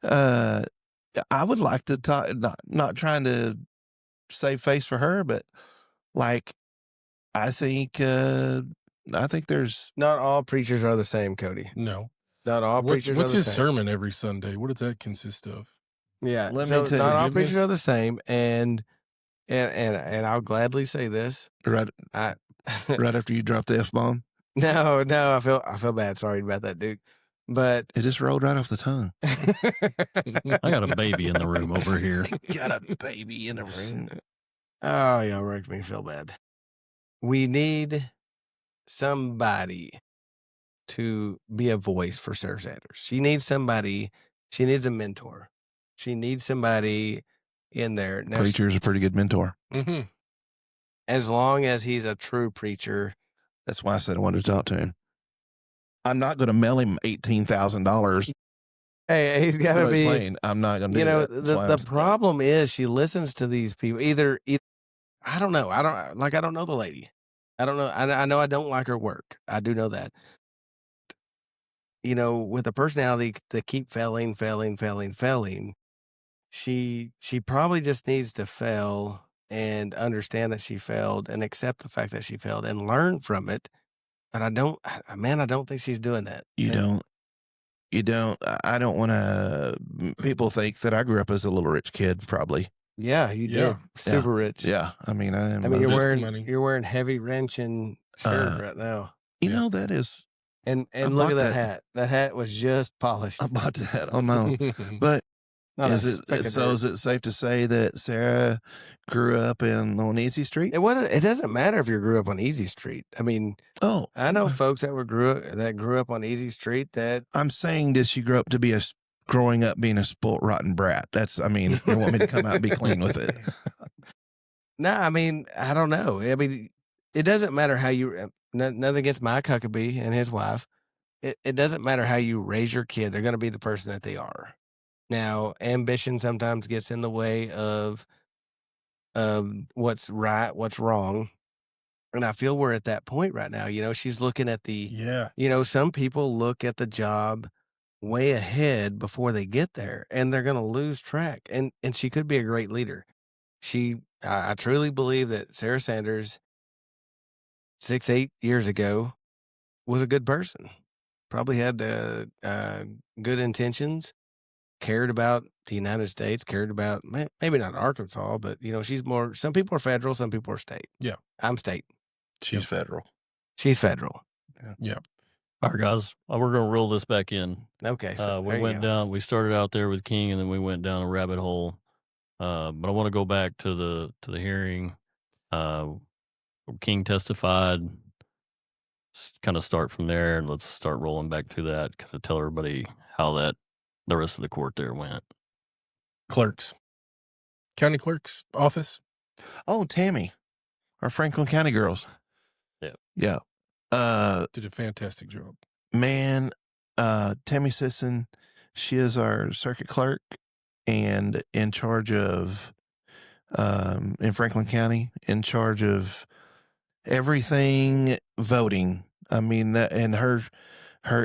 I would like to talk, not trying to save face for her, but like I think there's Not all preachers are the same, Cody. No. Not all preachers are What's the his same. sermon every Sunday? What does that consist of? Yeah. Let me So tell not you. all preachers are Forgiveness? the same, and I'll gladly say this. right I right after you drop the F-bomb. no, I feel bad. Sorry about that, Duke. But It just rolled right off the tongue. I got a baby in the room over here. Got a baby in the room. oh, y'all make me feel bad. We need somebody to be a voice for Sarah Sanders. She needs somebody. She needs a mentor. She needs somebody in there. Now, Preacher's a pretty good mentor. Mm-hmm. as long as he's a true preacher. That's why I said I wanted to talk to him. I'm not going to mail him $18,000. Hey, he's got to be. Explain. I'm not going to do You know, that. the problem is she listens to these people. Either I don't know. I don't know the lady. I don't know. I know I don't like her work. I do know that. You know, with a personality that keep failing, she probably just needs to fail and understand that she failed and accept the fact that she failed and learn from it. But I don't think she's doing that. You don't. I don't want to. People think that I grew up as a little rich kid, probably. Yeah, you Yeah. did. Super rich. Yeah. I mean, Testimony. you're wearing heavy wrenching shirt right now. you Yeah. know, that is. And I look at bought that that. hat. That hat was just polished. I bought that on my own. But Not a is speck of it so? dirt. Is it safe to say that Sarah grew up on Easy Street? It doesn't matter if you grew up on Easy Street. I mean, Oh, I know folks that grew up on Easy Street that I'm saying, did she grow up to be growing up being a spoiled rotten brat? That's. I mean, you want me to come out and be clean with it? No, I mean, I don't know. I mean, it doesn't matter how you nothing against Mike Huckabee and his wife. It doesn't matter how you raise your kid. They're going to be the person that they are. Now, ambition sometimes gets in the way of what's right, what's wrong. And I feel we're at that point right now. You know, she's looking at Yeah. you know, some people look at the job way ahead before they get there and they're going to lose track. And she could be a great leader. I truly believe that Sarah Sanders 6-8 years ago was a good person. Probably had good intentions, cared about the United States, cared about maybe not Arkansas, but you know, she's more. Some people are federal, some people are state. Yeah. I'm state. She's federal. She's federal. Yeah. All right, guys, we're going to reel this back in. Okay, so We went down. We started out there with King, and then we went down a rabbit hole. But I want to go back to the hearing. King testified. Kind of start from there, and let's start rolling back through that. Kind of tell everybody how the rest of the court there went. Clerks. County clerk's office. Oh, Tammy, our Franklin County girls. Yeah. Did a fantastic job. Man, Tammy Sisson, she is our circuit clerk and in charge of, in Franklin County, in charge of everything voting. I mean, and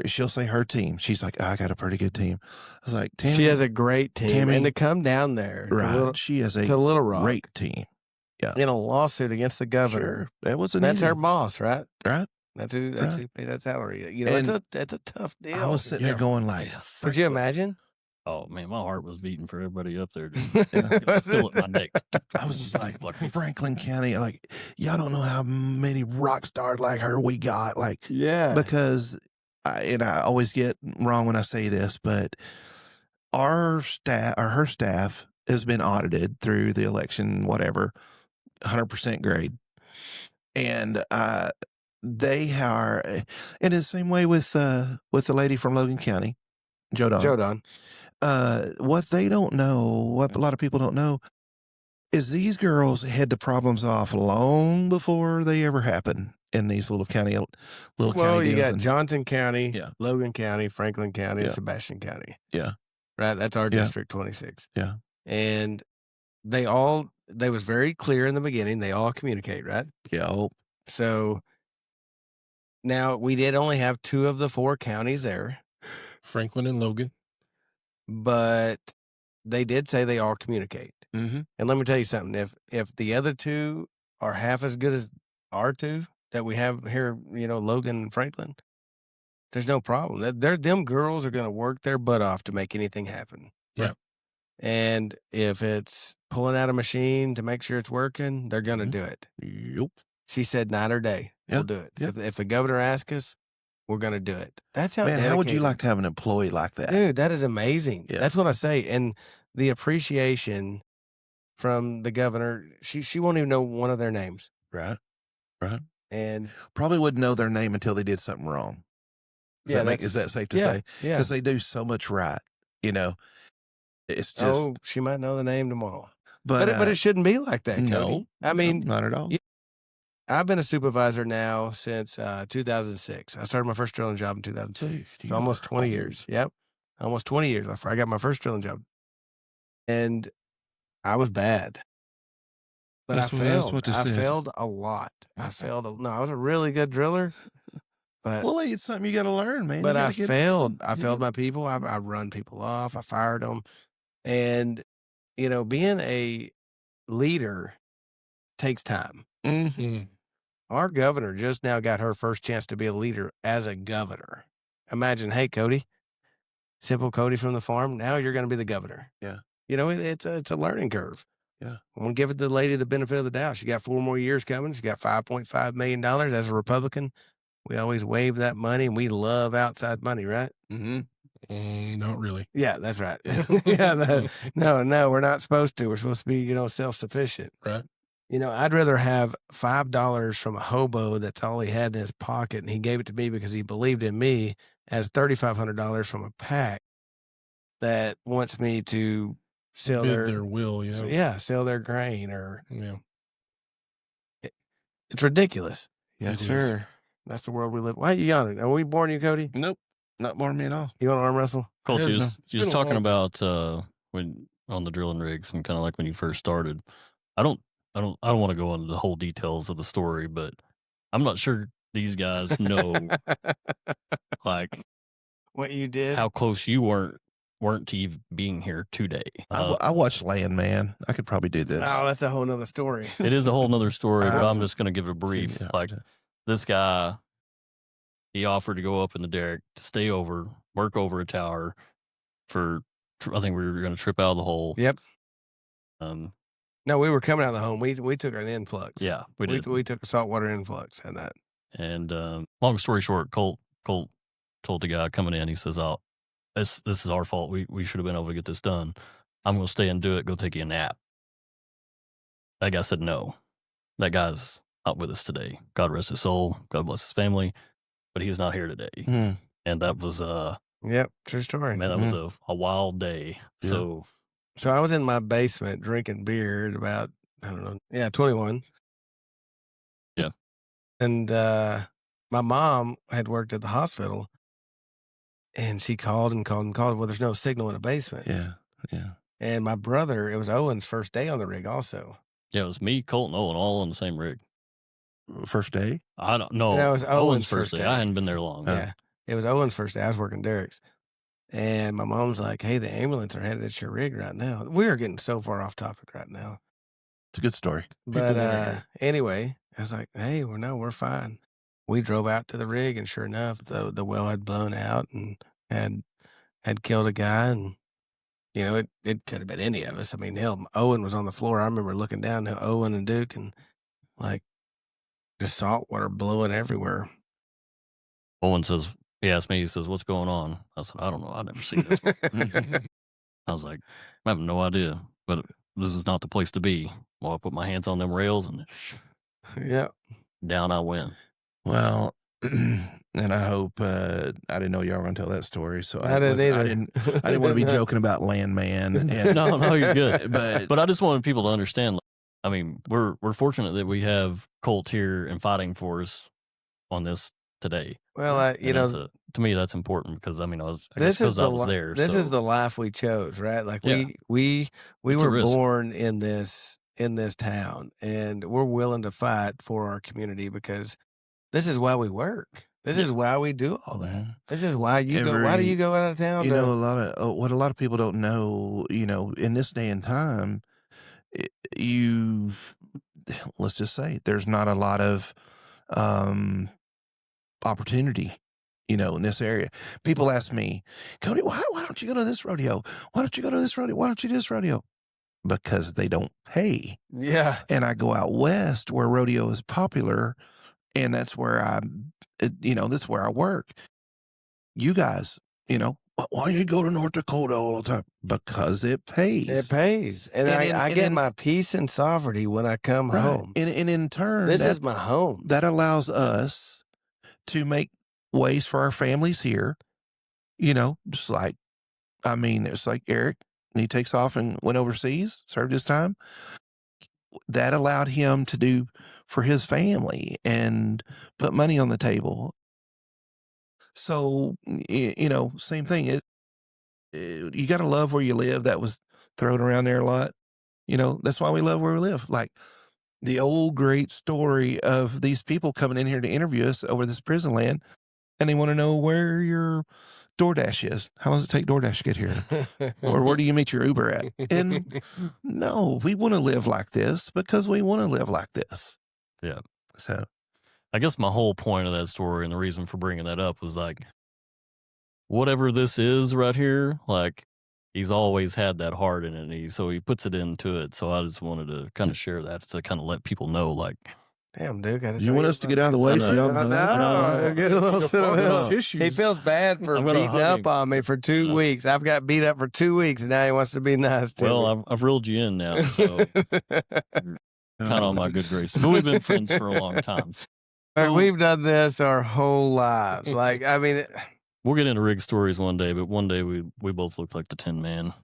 she'll say her team. She's like, I got a pretty good team. I was like, Tammy, she has a great team, Tammy, and to come down there, right? She has a Little Rock, great team. Yeah, in a lawsuit against the governor. Sure. That wasn't That's easy. her boss, right? Right. That's who paid that salary. You know, it's a tough deal. I was sitting there going like, could you imagine? Oh man, my heart was beating for everybody up there. Just still at my neck. I was just like, Franklin County, like, y'all don't know how many rock stars like her we got. Like, Yeah. Because, I always get wrong when I say this, but our staff or her staff has been audited through the election, whatever, 100% grade. And they are, and it's the same way with the lady from Logan County, Joe Don. What they don't know, what a lot of people don't know, is these girls had the problems off long before they ever happen in these little county Well, you deals. got Johnson County, Yeah. Logan County, Franklin County, and Yeah. Sebastian County. Yeah. Right? That's our Yeah. District 26. Yeah. And they was very clear in the beginning. They all communicate, right? Yeah. So now we did only have 2 of the 4 counties there, Franklin and Logan. but they did say they all communicate. Mm-hmm. And let me tell you something. If the other 2 are half as good as R2 that we have here, Logan and Franklin, there's no problem. Them girls are gonna work their butt off to make anything happen. Yeah. And if it's pulling out a machine to make sure it's working, they're gonna do it. Yep. She said night or day, Yeah, we'll do it. yeah. If the governor asks us, we're gonna do it. That's how Man, how would you dedicated- like to have an employee like that? Dude, that is amazing. Yeah. That's what I say. And the appreciation from the governor, she won't even know one of their names. Right. Right. And Probably wouldn't know their name until they did something wrong. Is that safe to say? Yeah. Because they do so much right. It's just. Oh, she might know the name tomorrow. but But it shouldn't be like that, Cody. no, I mean, not at all. you- I've been a supervisor now since 2006. I started my first drilling job in 2006. Dude, So almost you are 20 old. years. Yep. Almost 20 years. I got my first drilling job. And I was bad. But That's I what- that's failed. what they I said. failed a lot. I was a really good driller. But Well, it's something you got to learn, man. but You I gotta get- failed. I you failed get- my people. I run people off. I fired them. And, being a leader takes time. Mhm. Mm. Our governor just now got her first chance to be a leader as a governor. Imagine, hey, Cody, simple Cody from the farm. Now you're going to be the governor. Yeah. It's a learning curve. Yeah. I'm going to give the lady the benefit of the doubt. She got 4 more years coming. She got $5.5 million as a Republican. We always wave that money, and we love outside money, right? Mhm. Not really. Yeah, that's right. Yeah. No, we're not supposed to. We're supposed to be, self-sufficient. Right. I'd rather have $5 from a hobo that's all he had in his pocket, and he gave it to me because he believed in me, as $3,500 from a pack that wants me to sell Bid their will, sell their grain, or Yeah. it's ridiculous. Yes, It is. sir. That's the world we live. Why are you yawning? Are we boring you, Cody? Nope. Not boring me at all. You want to arm wrestle? Colt, It is you now. was, It's you was been a talking long- about when on the drilling rigs and kind of like when you first started. I don't want to go into the whole details of the story, but I'm not sure these guys know like What you did? how close you weren't to even being here today. I watched Landman. I could probably do this. Oh, that's a whole nother story. It is a whole nother story, but I'm Um, just going to give it a brief. yeah, Like yeah. this guy, he offered to go up in the derrick to stay over, work over a tower for. I think we were going to trip out of the hole. Yep. Um. No, we were coming out of the home. We took an influx. Yeah, we did. We took a saltwater influx and that. And long story short, Colt told the guy coming in, he says, "Oh, this is our fault. We should have been able to get this done. I'm going to stay and do it. Go take you a nap." That guy said no. That guy's not with us today. God rest his soul. God bless his family. But he's not here today. Hmm. And that was Yep, true story. man, that was a wild day. Yeah. So I was in my basement drinking beer at about, 21. Yeah. And my mom had worked at the hospital, and she called and called and called. Well, there's no signal in the basement. Yeah. Yeah. And my brother, it was Owen's first day on the rig also. Yeah, it was me, Colt, and Owen all on the same rig. First day. I don't know. That was Owen's first first day. day. I hadn't been there long. Yeah. It was Owen's first day. I was working Derek's. And my mom's like, hey, the ambulance are headed at your rig right now. We are getting so far off topic right now. It's a good story. People But wanna hear. anyway, I was like, hey, we're fine. We drove out to the rig, and sure enough, the well had blown out and had killed a guy. And, it could have been any of us. I mean, hell, Owen was on the floor. I remember looking down to Owen and Duke, and like just salt water blowing everywhere. Owen says, he asked me, he says, "What's going on?" I said, "I don't know. I've never seen this." I was like, I have no idea, but this is not the place to be. Well, I put my hands on them rails and Yeah. down I went. Well, and I hope I didn't know y'all were gonna tell that story, so I didn't either. I didn't want to be joking about Landman. And, No, you're good. But But I just wanted people to understand. Like, I mean, we're fortunate that we have Colt here and fighting for us on this today. Well, And to me, that's important because I mean, I was this is I was there. This so. is the life we chose, right? Like Yeah. we It's a were risk. born in this town, and we're willing to fight for our community because this is why we work. This is why we do all that. Mhm. This is why you go. Why do you go out of town? You know, what a lot of people don't know, in this day and time, let's just say there's not a lot of opportunity, in this area. People ask me, Cody, why don't you go to this rodeo? Why don't you go to this rodeo? Why don't you do this rodeo? Because they don't pay. Yeah. And I go out west where rodeo is popular, and that's where that's where I work. You guys, why you go to North Dakota all the time? Because it pays. It pays. And I get my peace and sovereignty when I come home. And in turn, this is my home. That allows us to make ways for our families here, just like, it's like Eric, he takes off and went overseas, served his time. That allowed him to do for his family and put money on the table. So, same thing. You got to love where you live. That was thrown around there a lot. That's why we love where we live. Like the old great story of these people coming in here to interview us over this prison land, and they want to know where your DoorDash is. How long does it take DoorDash to get here? Or where do you meet your Uber at? And no, we want to live like this because we want to live like this. Yeah. So I guess my whole point of that story and the reason for bringing that up was like, whatever this is right here, like he's always had that heart in it. And so he puts it into it. So I just wanted to kind of share that to kind of let people know, like, damn, dude. You want us to get out of the way so y'all No, get a little sentimental. tissues. He feels bad for beating up on me for 2 weeks. I've got beat up for 2 weeks, and now he wants to be nice to me. well, I've reeled you in now, so you're kind of on my good grace. But we've been friends for a long time. We've done this our whole lives. Like, we'll get into rig stories one day, but one day we both looked like the Tin Man.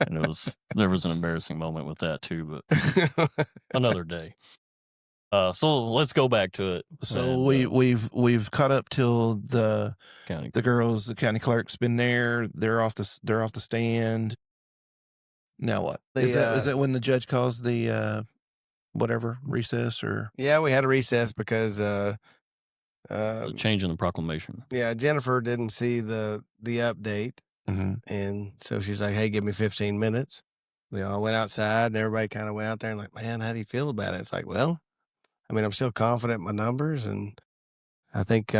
And there was an embarrassing moment with that too, but another day. So let's go back to it. So And, we've caught up till the county clerk's been there. They're off the stand. Now what? Is that when the judge calls the whatever recess or? Yeah, we had a recess because change in the proclamation. Yeah, Jennifer didn't see the update, and so she's like, "Hey, give me 15 minutes." We all went outside, and everybody kind of went out there and like, "Man, how do you feel about it?" It's like, well, I'm still confident in my numbers, and I think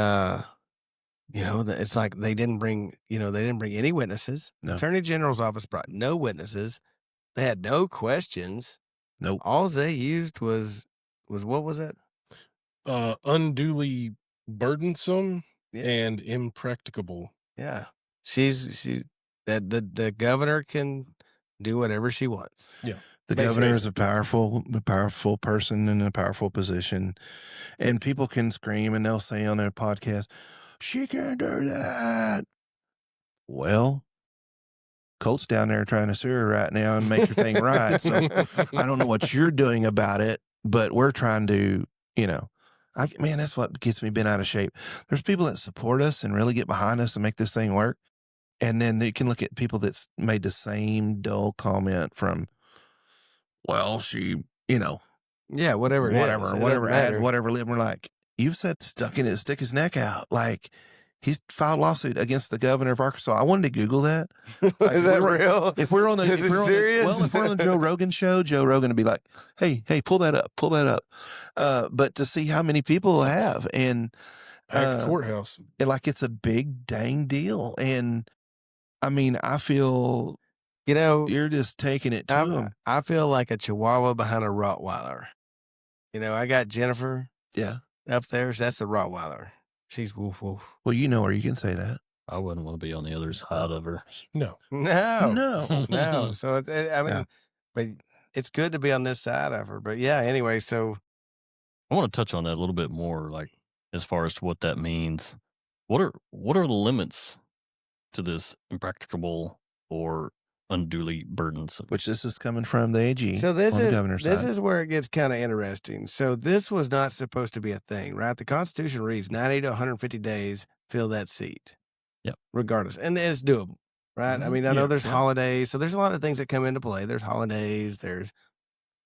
it's like they didn't bring any witnesses. No. The Attorney General's office brought no witnesses. They had no questions. Nope. All they used was what was it? Unduly burdensome Yeah. and impracticable. Yeah, the governor can do whatever she wants. Yeah. The governor is a powerful person in a powerful position, and people can scream and they'll say on their podcast, "She can't do that." Well, Colt's down there trying to sue her right now and make her thing right. So I don't know what you're doing about it, but we're trying to, man, that's what gets me bent out of shape. There's people that support us and really get behind us and make this thing work. And then you can look at people that's made the same dull comment from, well, she, Yeah, whatever lib. We're like, you've said stick his neck out. Like, he's filed a lawsuit against the governor of Arkansas. I wanted to Google that. Like, is that real? If we're on the, is it serious? If we're on the Joe Rogan show, Joe Rogan would be like, hey, pull that up. But to see how many people have and packed courthouse, and like it's a big dang deal. And I feel, you're just taking it to him. I feel like a Chihuahua behind a Rottweiler. I got Jennifer. Yeah. Up there. That's the Rottweiler. She's woof woof. Well, or you can say that. I wouldn't want to be on the other side of her. No. So but it's good to be on this side of her. But yeah, anyway, so I want to touch on that a little bit more, like as far as to what that means. What are the limits to this impracticable or unduly burdensome? Which this is coming from the AG. So this on the governor's this side. is where it gets kind of interesting. So this was not supposed to be a thing, right? The Constitution reads 90 to 150 days, fill that seat. Yep. Regardless. And it's doable, right? I mean, I know there's holidays. So there's a lot of things that come into play. There's holidays. There's,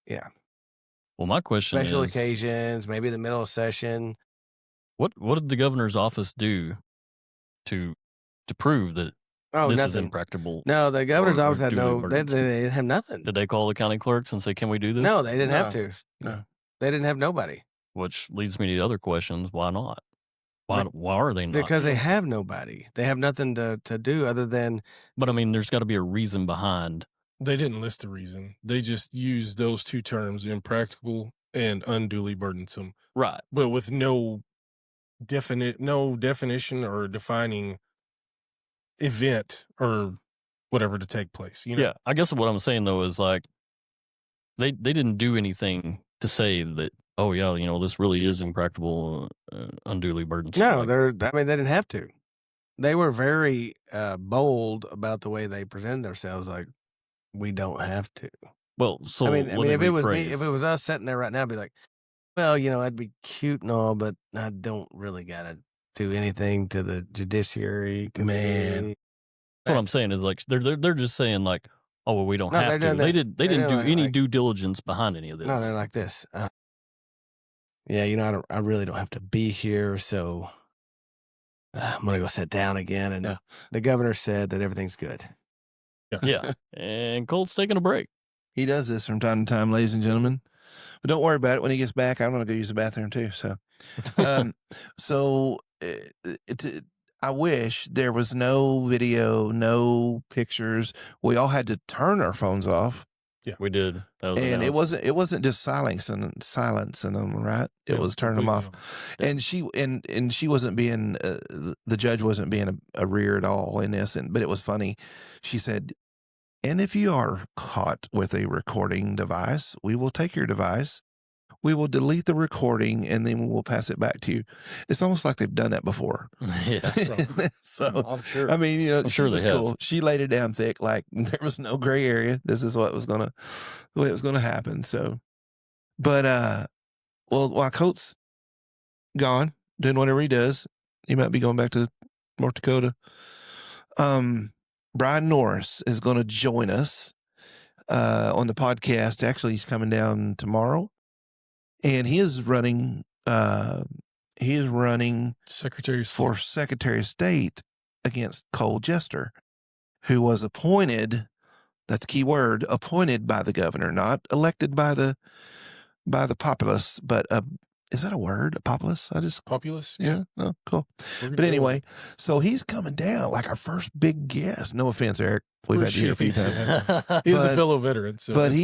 Well, my question special is, occasions, maybe the middle of session. what did the governor's office do to prove that Oh, this is nothing. impractical. No, the governor's or office had duly no. They burdensome. didn't have nothing. Did they call the county clerks and say, "Can we do this?" No, they didn't have No. to. No. They didn't have nobody Which leads me to other questions. Why not? Why are they not? because they have nobody. They have nothing to do other than. But I mean, there's got to be a reason behind. They didn't list a reason. They just used those two terms, impractical and unduly burdensome, Right. but with no definition or defining event or whatever to take place. You know? Yeah. I guess what I'm saying though is like they didn't do anything to say that. Oh yeah, this really is impractical, unduly burdensome. No, Like, they didn't have to. They were very bold about the way they presented themselves. Like, we don't have to. well, so I mean, let me if it was me, rephrase. if it was us sitting there right now, I'd be like, well, I'd be cute and all, but I don't really gotta do anything to the judiciary. Man. committee." What I'm saying is like they're just saying like, oh well, we don't No, have they're to. doing They this. didn't do They're any like- due diligence behind any of this. No, they're like this. Yeah, I really don't have to be here, so I'm gonna go sit down again. And Yeah. the governor said that everything's good. Yeah, and Colt's taking a break. He does this from time to time, ladies and gentlemen. But don't worry about it. When he gets back, I'm going to go use the bathroom too. So, I wish there was no video, no pictures. We all had to turn our phones off, We did, that was and announced. it wasn't just silencing them, right? It Yeah, was turning them off. completely And she wasn't being the judge wasn't being a rear at all in this, but it was funny. She said, "And if you are caught with a recording device, we will take your device, we will delete the recording, and then we'll pass it back to you." It's almost like they've done that before. Yeah, So I'm sure. I mean, I'm she sure they was have. cool. She laid it down thick, like there was no gray area. This is the way it was gonna happen. So, but well, while Colt's gone doing whatever he does, he might be going back to North Dakota. Brian Norris is going to join us on the podcast. Actually, he's coming down tomorrow, and he is running. Secretary of State. For Secretary of State against Cole Jester, who was appointed. That's a key word. Appointed by the governor, not elected by the populace. But is that a word? A populace? Populous. Yeah. Oh, cool. We're But gonna anyway, so he's coming down like our first big guest. No offense, Eric. We've had you a few Appreciate times. that. He is a But- fellow veteran. So But it's-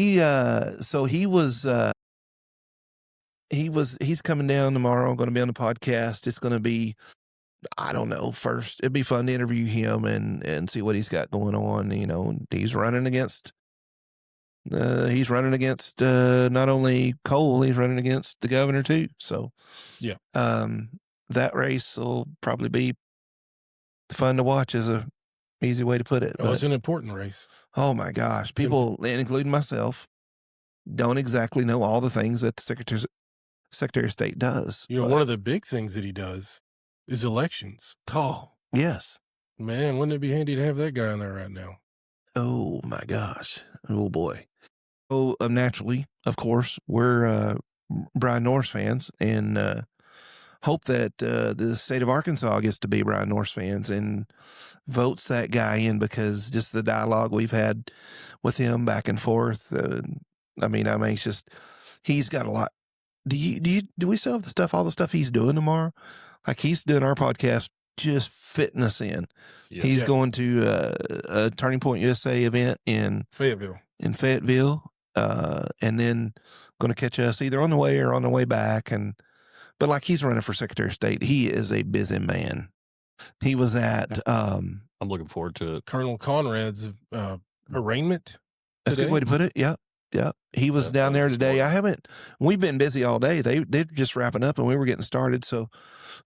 he's coming down tomorrow, going to be on the podcast. It's going to be, I don't know, first, it'd be fun to interview him and see what he's got going on. He's running against not only Cole, he's running against the governor too. So Yeah. That race will probably be fun to watch, is a easy way to put it. it's an important race. Oh my gosh. People, and including myself, don't exactly know all the things that the Secretary of State does. One of the big things that he does is elections. Oh, yes. Man, wouldn't it be handy to have that guy in there right now? Oh my gosh. Oh boy. Oh, naturally, of course, we're Brian Norris fans, and hope that the state of Arkansas gets to be Brian Norris fans and votes that guy in, because just the dialogue we've had with him back and forth. I'm anxious. He's got a lot. Do we still have all the stuff he's doing tomorrow? Like, he's doing our podcast, just fitting us in. Yeah. He's Yeah. going to a Turning Point USA event in Fayetteville. Fayetteville, and then going to catch us either on the way or on the way back. But like, he's running for Secretary of State. He is a busy man. He was at I'm looking forward to it. Colonel Conrad's arraignment. that's a good way to put it. Yeah. Yeah. He was Yeah, down that there was today. We've been busy all day. They're just wrapping up and we were getting started. So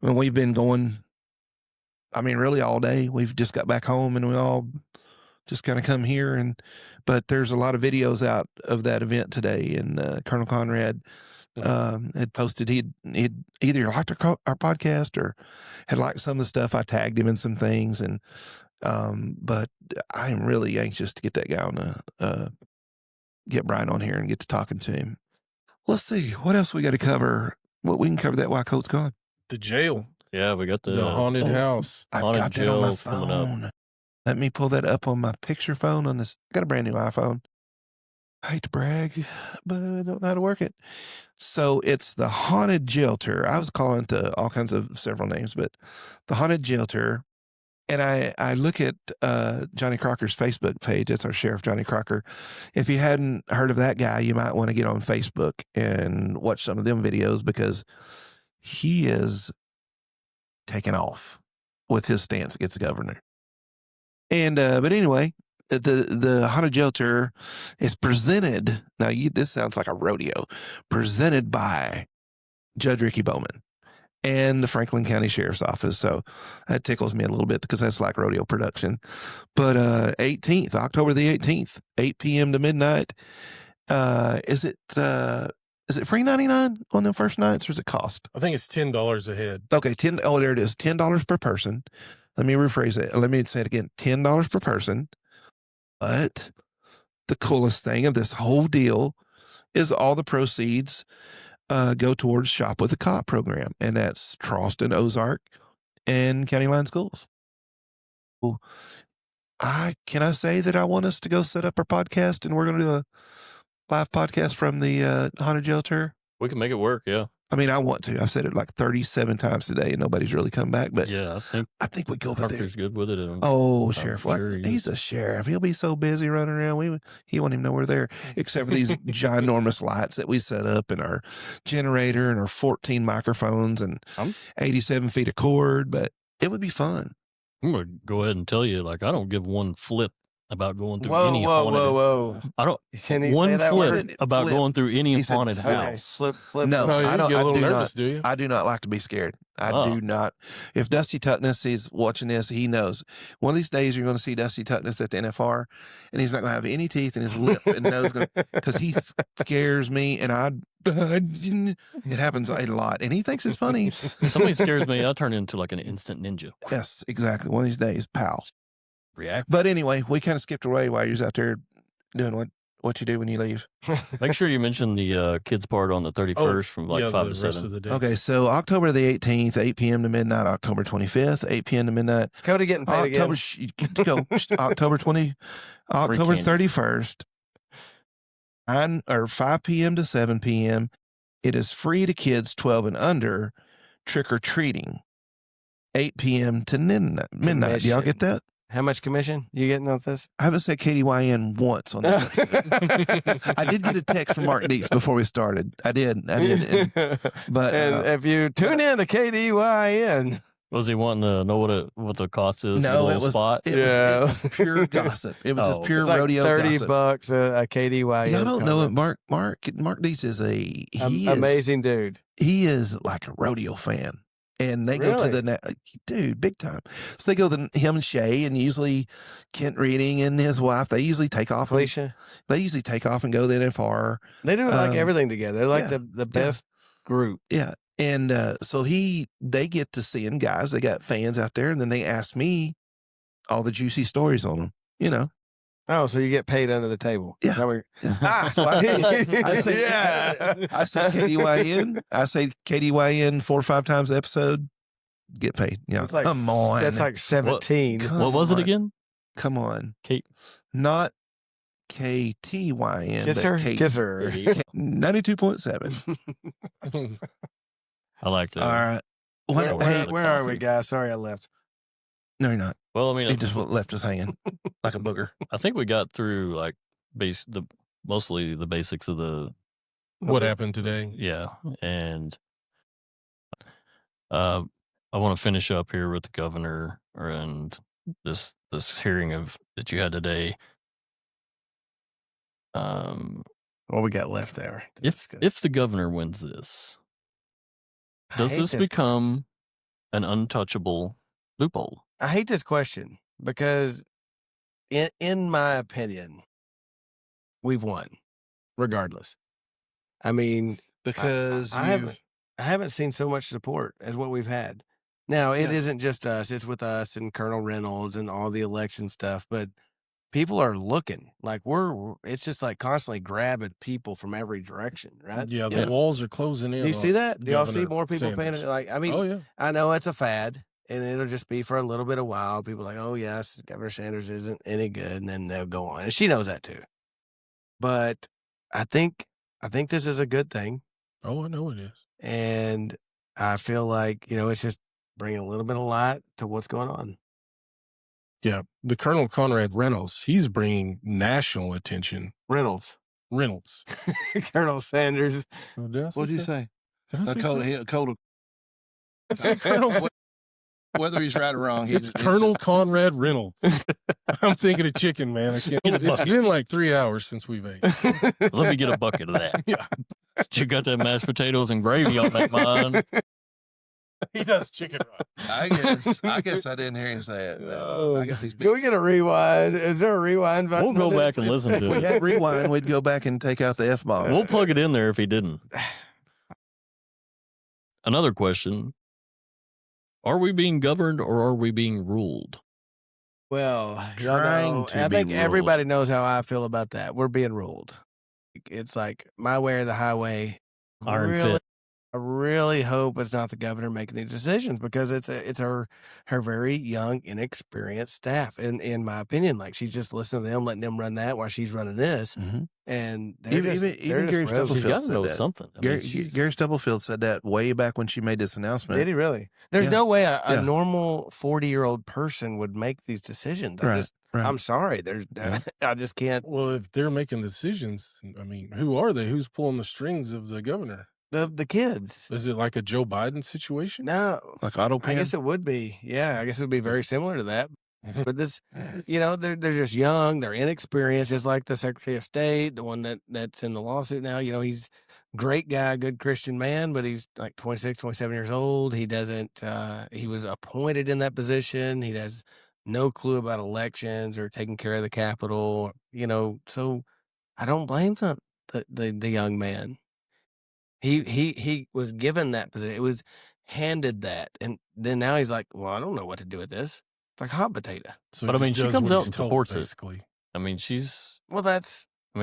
we've been going, really all day. We've just got back home and we all just kind of come here, but there's a lot of videos out of that event today. And Colonel Conrad had posted he'd either liked our podcast or had liked some of the stuff. I tagged him in some things, and but I'm really anxious to get that guy on get Brian on here and get to talking to him. Let's see what else we got to cover. Well, we can cover that while Colt's gone. The jail. Yeah, we got The haunted house. I've Haunted got that on my jail's coming up. phone. Let me pull that up on my picture phone on this. I got a brand new iPhone. I hate to brag, but I don't know how to work it. So it's the Haunted Jail Tour. I was calling it to all kinds of several names, but the Haunted Jail Tour. And I look at Johnny Crocker's Facebook page. That's our Sheriff Johnny Crocker. If you hadn't heard of that guy, you might want to get on Facebook and watch some of them videos because he is taking off with his stance against the governor. And but anyway, the Haunted Jail Tour is presented. Now, this sounds like a rodeo. Presented by Judge Ricky Bowman and the Franklin County Sheriff's Office. So that tickles me a little bit because that's like rodeo production. But 18th, October the 18th, 8 p.m. to midnight. Is it free 99 on the first nights, or does it cost? I think it's $10 a head. Okay, there it is, $10 per person. Let me rephrase it. Let me say it again, $10 per person. But the coolest thing of this whole deal is all the proceeds go towards Shop with a Cop program, and that's Charleston, Ozark, and County Line Schools. Well, can I say that I want us to go set up our podcast, and we're going to do a live podcast from the Haunted Jail Tour? We can make it work, yeah. I mean, I want to. I've said it like 37 times today, and nobody's really come back. But yeah, I think we go over there. Parker's good with it. Oh, Sheriff! Sure he's a sheriff. He'll be so busy running around. He won't even know we're there, except for these ginormous lights that we set up, and our generator, and our 14 microphones, and 87 feet of cord. But it would be fun. I'm gonna go ahead and tell you, like, I don't give one flip about going through Whoa, any whoa, haunted. whoa, whoa! I don't. Can he One say that flip word? about Flip. going through any He said haunted flip. house. Flip. No, No, you I don't. get a little I do nervous, not. do you? I do not like to be scared. I Oh. do not. If Dusty Tuckness is watching this, he knows. One of these days, you're going to see Dusty Tuckness at the NFR, and he's not going to have any teeth in his lip and nose because he scares me, and it happens a lot, and he thinks it's funny. If somebody scares me, I turn into like an instant ninja. Yes, exactly. One of these days, pal. React. But anyway, we kind of skipped away while you was out there doing what you do when you leave. Make sure you mention the kids part on the 31st from like 5 to the rest 7. of the days. Okay, so October the 18th, 8 p.m. to midnight. October 25th, 8 p.m. to midnight. Is Cody getting paid October, again? October candy. 31st, 5 p.m. to 7 p.m. It is free to kids 12 and under, trick or treating, 8 p.m. to midnight. Do y'all get that? How much commission you getting on this? I haven't said KDYN once on this episode. I did get a text from Mark Deeks before we started. I did. But if you tune in to KDYN, Was he wanting to know what the cost is? no, for the it was spot. it Yeah. was gossip. Gossip. It was just Oh. pure it's like rodeo $30 gossip. a KDYN. Y'all don't know it. comment. Mark Deeks is Amazing dude. He is like a rodeo fan. And they go Really? to dude, big time. So they go to him and Shay, and usually Kent Reading and his wife, they usually take off. Felicia. They usually take off and go to the NFR. They do like everything together. They're like yeah, the best group. Yeah. And so they get to seeing guys. They got fans out there, and then they ask me all the juicy stories on them, you know. Oh, so you get paid under the table. Yeah. Is that what So I say, yeah. I say KDYN. I say KDYN 4 or 5 times an episode. Get paid. You know, That's like, come on. That's like 17. Come What was it on. again? Come on. Kate. Not KTYN. Kiss but her. K- Kiss her. 92.7. I like that. All right. What, Where- hey, Where are we, guys? Sorry I left. no, you're not. Well, I mean, He just left us hanging like a booger. I think we got through like mostly the basics of the What happened today? yeah, and I want to finish up here with the governor and this hearing that you had today. What we got left there? to If discuss? the governor wins this, I does hate this become an untouchable loophole? I hate this question because, in my opinion, we've won, regardless. I mean, Because I haven't seen so much support as what we've had. Now, it Yeah. isn't just us; it's with us and Colonel Reynolds and all the election stuff. But people are looking like it's just like constantly grabbing people from every direction, right? Yeah, the walls are closing in. Do you see that? Do y'all see Governor more people paying? Sanders. Like, I mean, Oh yeah. I know it's a fad and it'll just be for a little bit of while. People are like, oh yes, Governor Sanders isn't any good, and then they'll go on, and she knows that too. But I think this is a good thing, Oh, I know it is. and I feel like it's just bringing a little bit of light to what's going on. Yeah, the Colonel Conrad Reynolds, he's bringing national attention. Reynolds, Colonel Sanders. Oh, did I say What'd you that? say? Did I say that? Colt, I said Colonel whether he's right or wrong, It's Colonel Conrad Reynolds. I'm thinking of chicken, man. I can't. It's been like 3 hours since we've ate. Let me get a bucket of that. Yeah, You got that mashed potatoes and gravy on that mind. he does chicken right. I guess I didn't hear him say it. I guess he's Can we get a rewind? Is there a rewind button? We'll go on this? back and listen If to we it. had rewind, we'd go back and take out the F-bombs. We'll plug it in there if he didn't. Another question. Are we being governed or are we being ruled? Well, Trying to I be think ruled. everybody knows how I feel about that. We're being ruled. It's like my way or the highway. Iron Really, fist. I really hope it's not the governor making these decisions because it's her very young, inexperienced staff. And in my opinion, like she's just listening to them, letting them run that while she's running this. Mhm. And they're Even they're Gary just roasting. She's Stubblefield got to said know that. something. I mean, Gary she's- Stubblefield said that way back when she made this announcement. Did he really? There's Yeah. no way a Yeah. normal 40-year-old person would make these decisions. Right. I'm sorry. There's Yeah. I just can't. Well, if they're making decisions, I mean, who are they? Who's pulling the strings of the governor? The kids. Is it like a Joe Biden situation? No, Like auto I pen. guess it would be. Yeah, I guess it would be very similar to that. But this, they're just young, they're inexperienced, just like the Secretary of State, the one that's in the lawsuit now. He's great guy, good Christian man, but he's like 26, 27 years old. He doesn't. He was appointed in that position. He has no clue about elections or taking care of the Capitol. So I don't blame the young man. He was given that position. It was handed that, and then now he's like, well, I don't know what to do with this. It's like hot potato. So But I he mean, just she does comes what out he's and told, supports it. basically. I mean, she's Well, that's on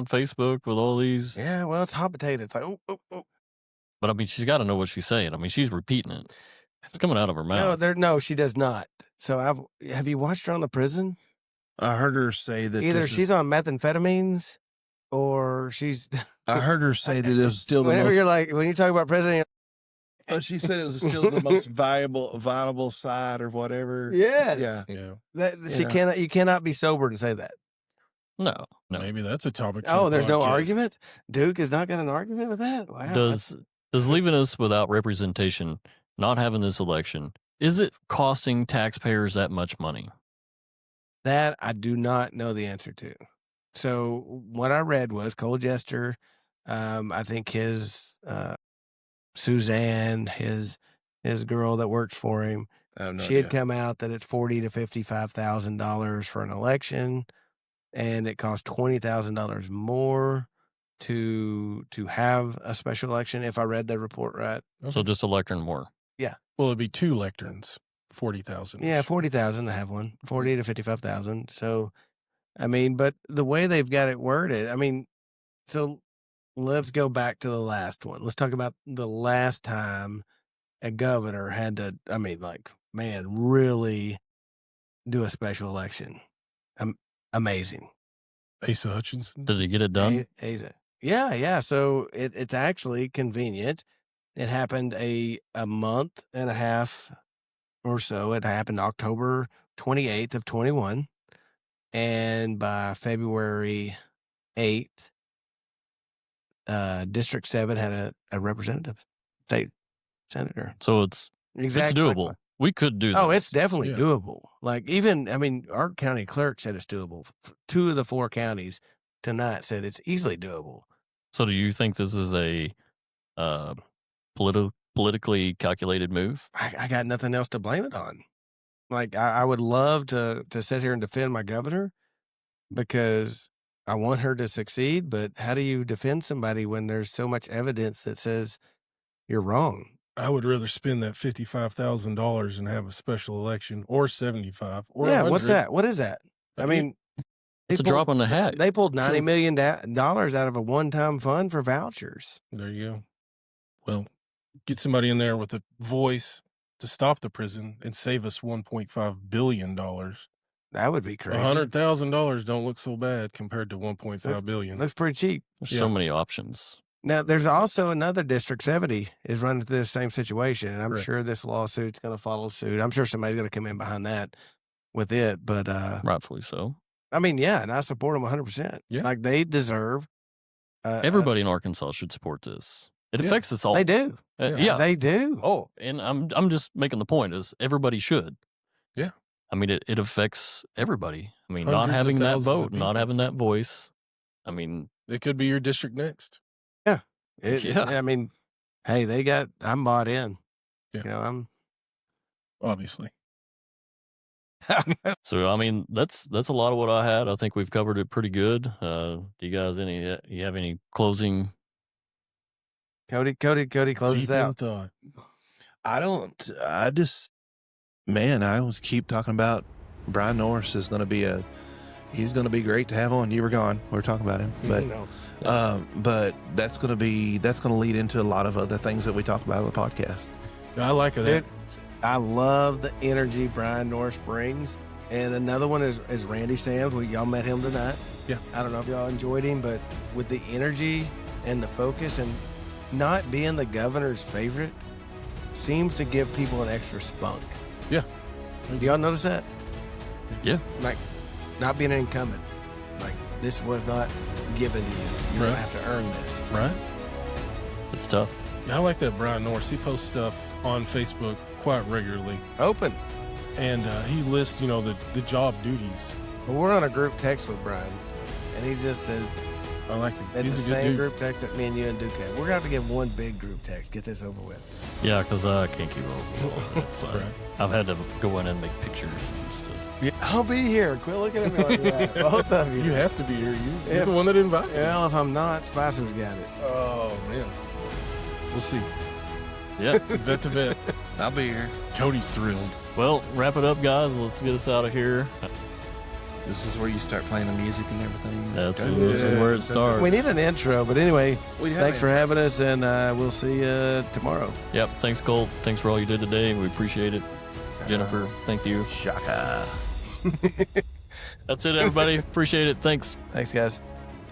Facebook with all these. yeah. Well, it's hot potato. It's like oh. But I mean, she's got to know what she's saying. I mean, she's repeating it. It's coming out of her mouth. No, she does not. So have you watched her on the prison? I heard her say that Either this she's is- on methamphetamines, or she's. I heard her say that it was still the Whenever most. you're like when you talk about president, She said it was still the most viable side or whatever. yeah, Yeah. that she Yeah. cannot. You cannot be sober and say that. No. Maybe that's a topic. For Oh, the there's no podcast. argument. Duke has not got an argument with that. Wow. Does leaving us without representation, not having this election, is it costing taxpayers that much money? That I do not know the answer to. So what I read was Cole Jester, I think his Suzanne, his girl that works for him, I have no she had idea. come out that it's $40,000 to $55,000 for an election, and it costs $20,000 more to have a special election. If I read that report right, So just electing more. Well, it'd be 2 lecterns, 40,000. yeah, 40,000 to have one, 40 to 55,000. So, I mean, but the way they've got it worded, I mean, so let's go back to the last one. Let's talk about the last time a governor had to, I mean, like, man, really do a special election. Amazing. Asa Hutchinson. Did he get it done? Yeah. So it's actually convenient. It happened a month and a half or so. It happened October 28th of 21. And by February 8th, District 7 had a representative, state senator. So it's doable. We could do this. Oh, it's definitely Yeah. doable. Like even, I mean, our county clerk said it's doable. 2 of the 4 counties tonight said it's easily doable. So do you think this is a politically calculated move? I got nothing else to blame it on. Like I would love to sit here and defend my governor because I want her to succeed. But how do you defend somebody when there's so much evidence that says you're wrong? I would rather spend that $55,000 and have a special election, or 75, or Yeah, 100. what's that? What is that? I Uh, mean, It's a drop on the hat. They pulled $90 So- million dollars out of a one-time fund for vouchers. There you go. Well, get somebody in there with a voice, to stop the prison and save us $1.5 billion. That would be crazy. $100,000 don't look so bad compared to $1.5 billion. Looks pretty cheap. There's Yeah. so many options. Now, there's also another District 70 is running through the same situation, and I'm Correct. sure this lawsuit's going to follow suit. I'm sure somebody's going to come in behind that with it, but Rightfully so. I mean, yeah, and I support them 100%. Yeah. Like they deserve. Everybody in Arkansas should support this. It Yeah. affects us all. They do. Yeah. They do. Oh, and I'm just making the point is everybody should. Yeah. I mean, it affects everybody. I mean, Hundreds not of having that thousands of vote, not people. having that voice. I mean, It could be your district next. Yeah. I mean, hey, I'm bought in. Yeah. You know, I'm. Obviously. so I mean, that's a lot of what I had. I think we've covered it pretty good. Do you guys you have any closing? Cody closes Deep in out. thought. I always keep talking about Brian Norris is going to be he's going to be great to have on. You were gone. We were talking about him, but You know, but that's going to lead into a lot of other things that we talk about on the podcast. I like that. dude, I love the energy Brian Norris brings. And another one is Randy Sams. Y'all met him tonight. Yeah. I don't know if y'all enjoyed him, but with the energy and the focus and not being the governor's favorite seems to give people an extra spunk. Yeah. Do y'all notice that? Yeah. Like not being an incumbent. Like this was not given to you. You don't Right. have to earn this. Right? It's tough. Yeah, I like that Brian Norris. He posts stuff on Facebook quite regularly. Open. And he lists, the job duties. Well, we're on a group text with Brian, and he's just as I like him. it's He's the a good same dude. group text that me and you and Duke had. We're gonna have to get one big group text. Get this over with. Yeah, because I can't keep up with all that. It's, Right. I've had to go in and make pictures and stuff. Yeah, I'll be here. Quit looking at me like that. Both of you. You have to be here. You're If- the one that invited me. Well, if I'm not, Spicer's got it. Oh, man. We'll see. Yeah. Vet to vet. I'll be here. Cody's thrilled. Well, wrap it up, guys. Let's get us out of here. This is where you start playing the music and everything. This is where it starts. We need an intro, but anyway, We have thanks it. for having us, and we'll see you tomorrow. Yep. Thanks, Colt. Thanks for all you did today. We appreciate it. Jennifer, thank you. Shaka. That's it, everybody. Appreciate it. Thanks. Thanks, guys.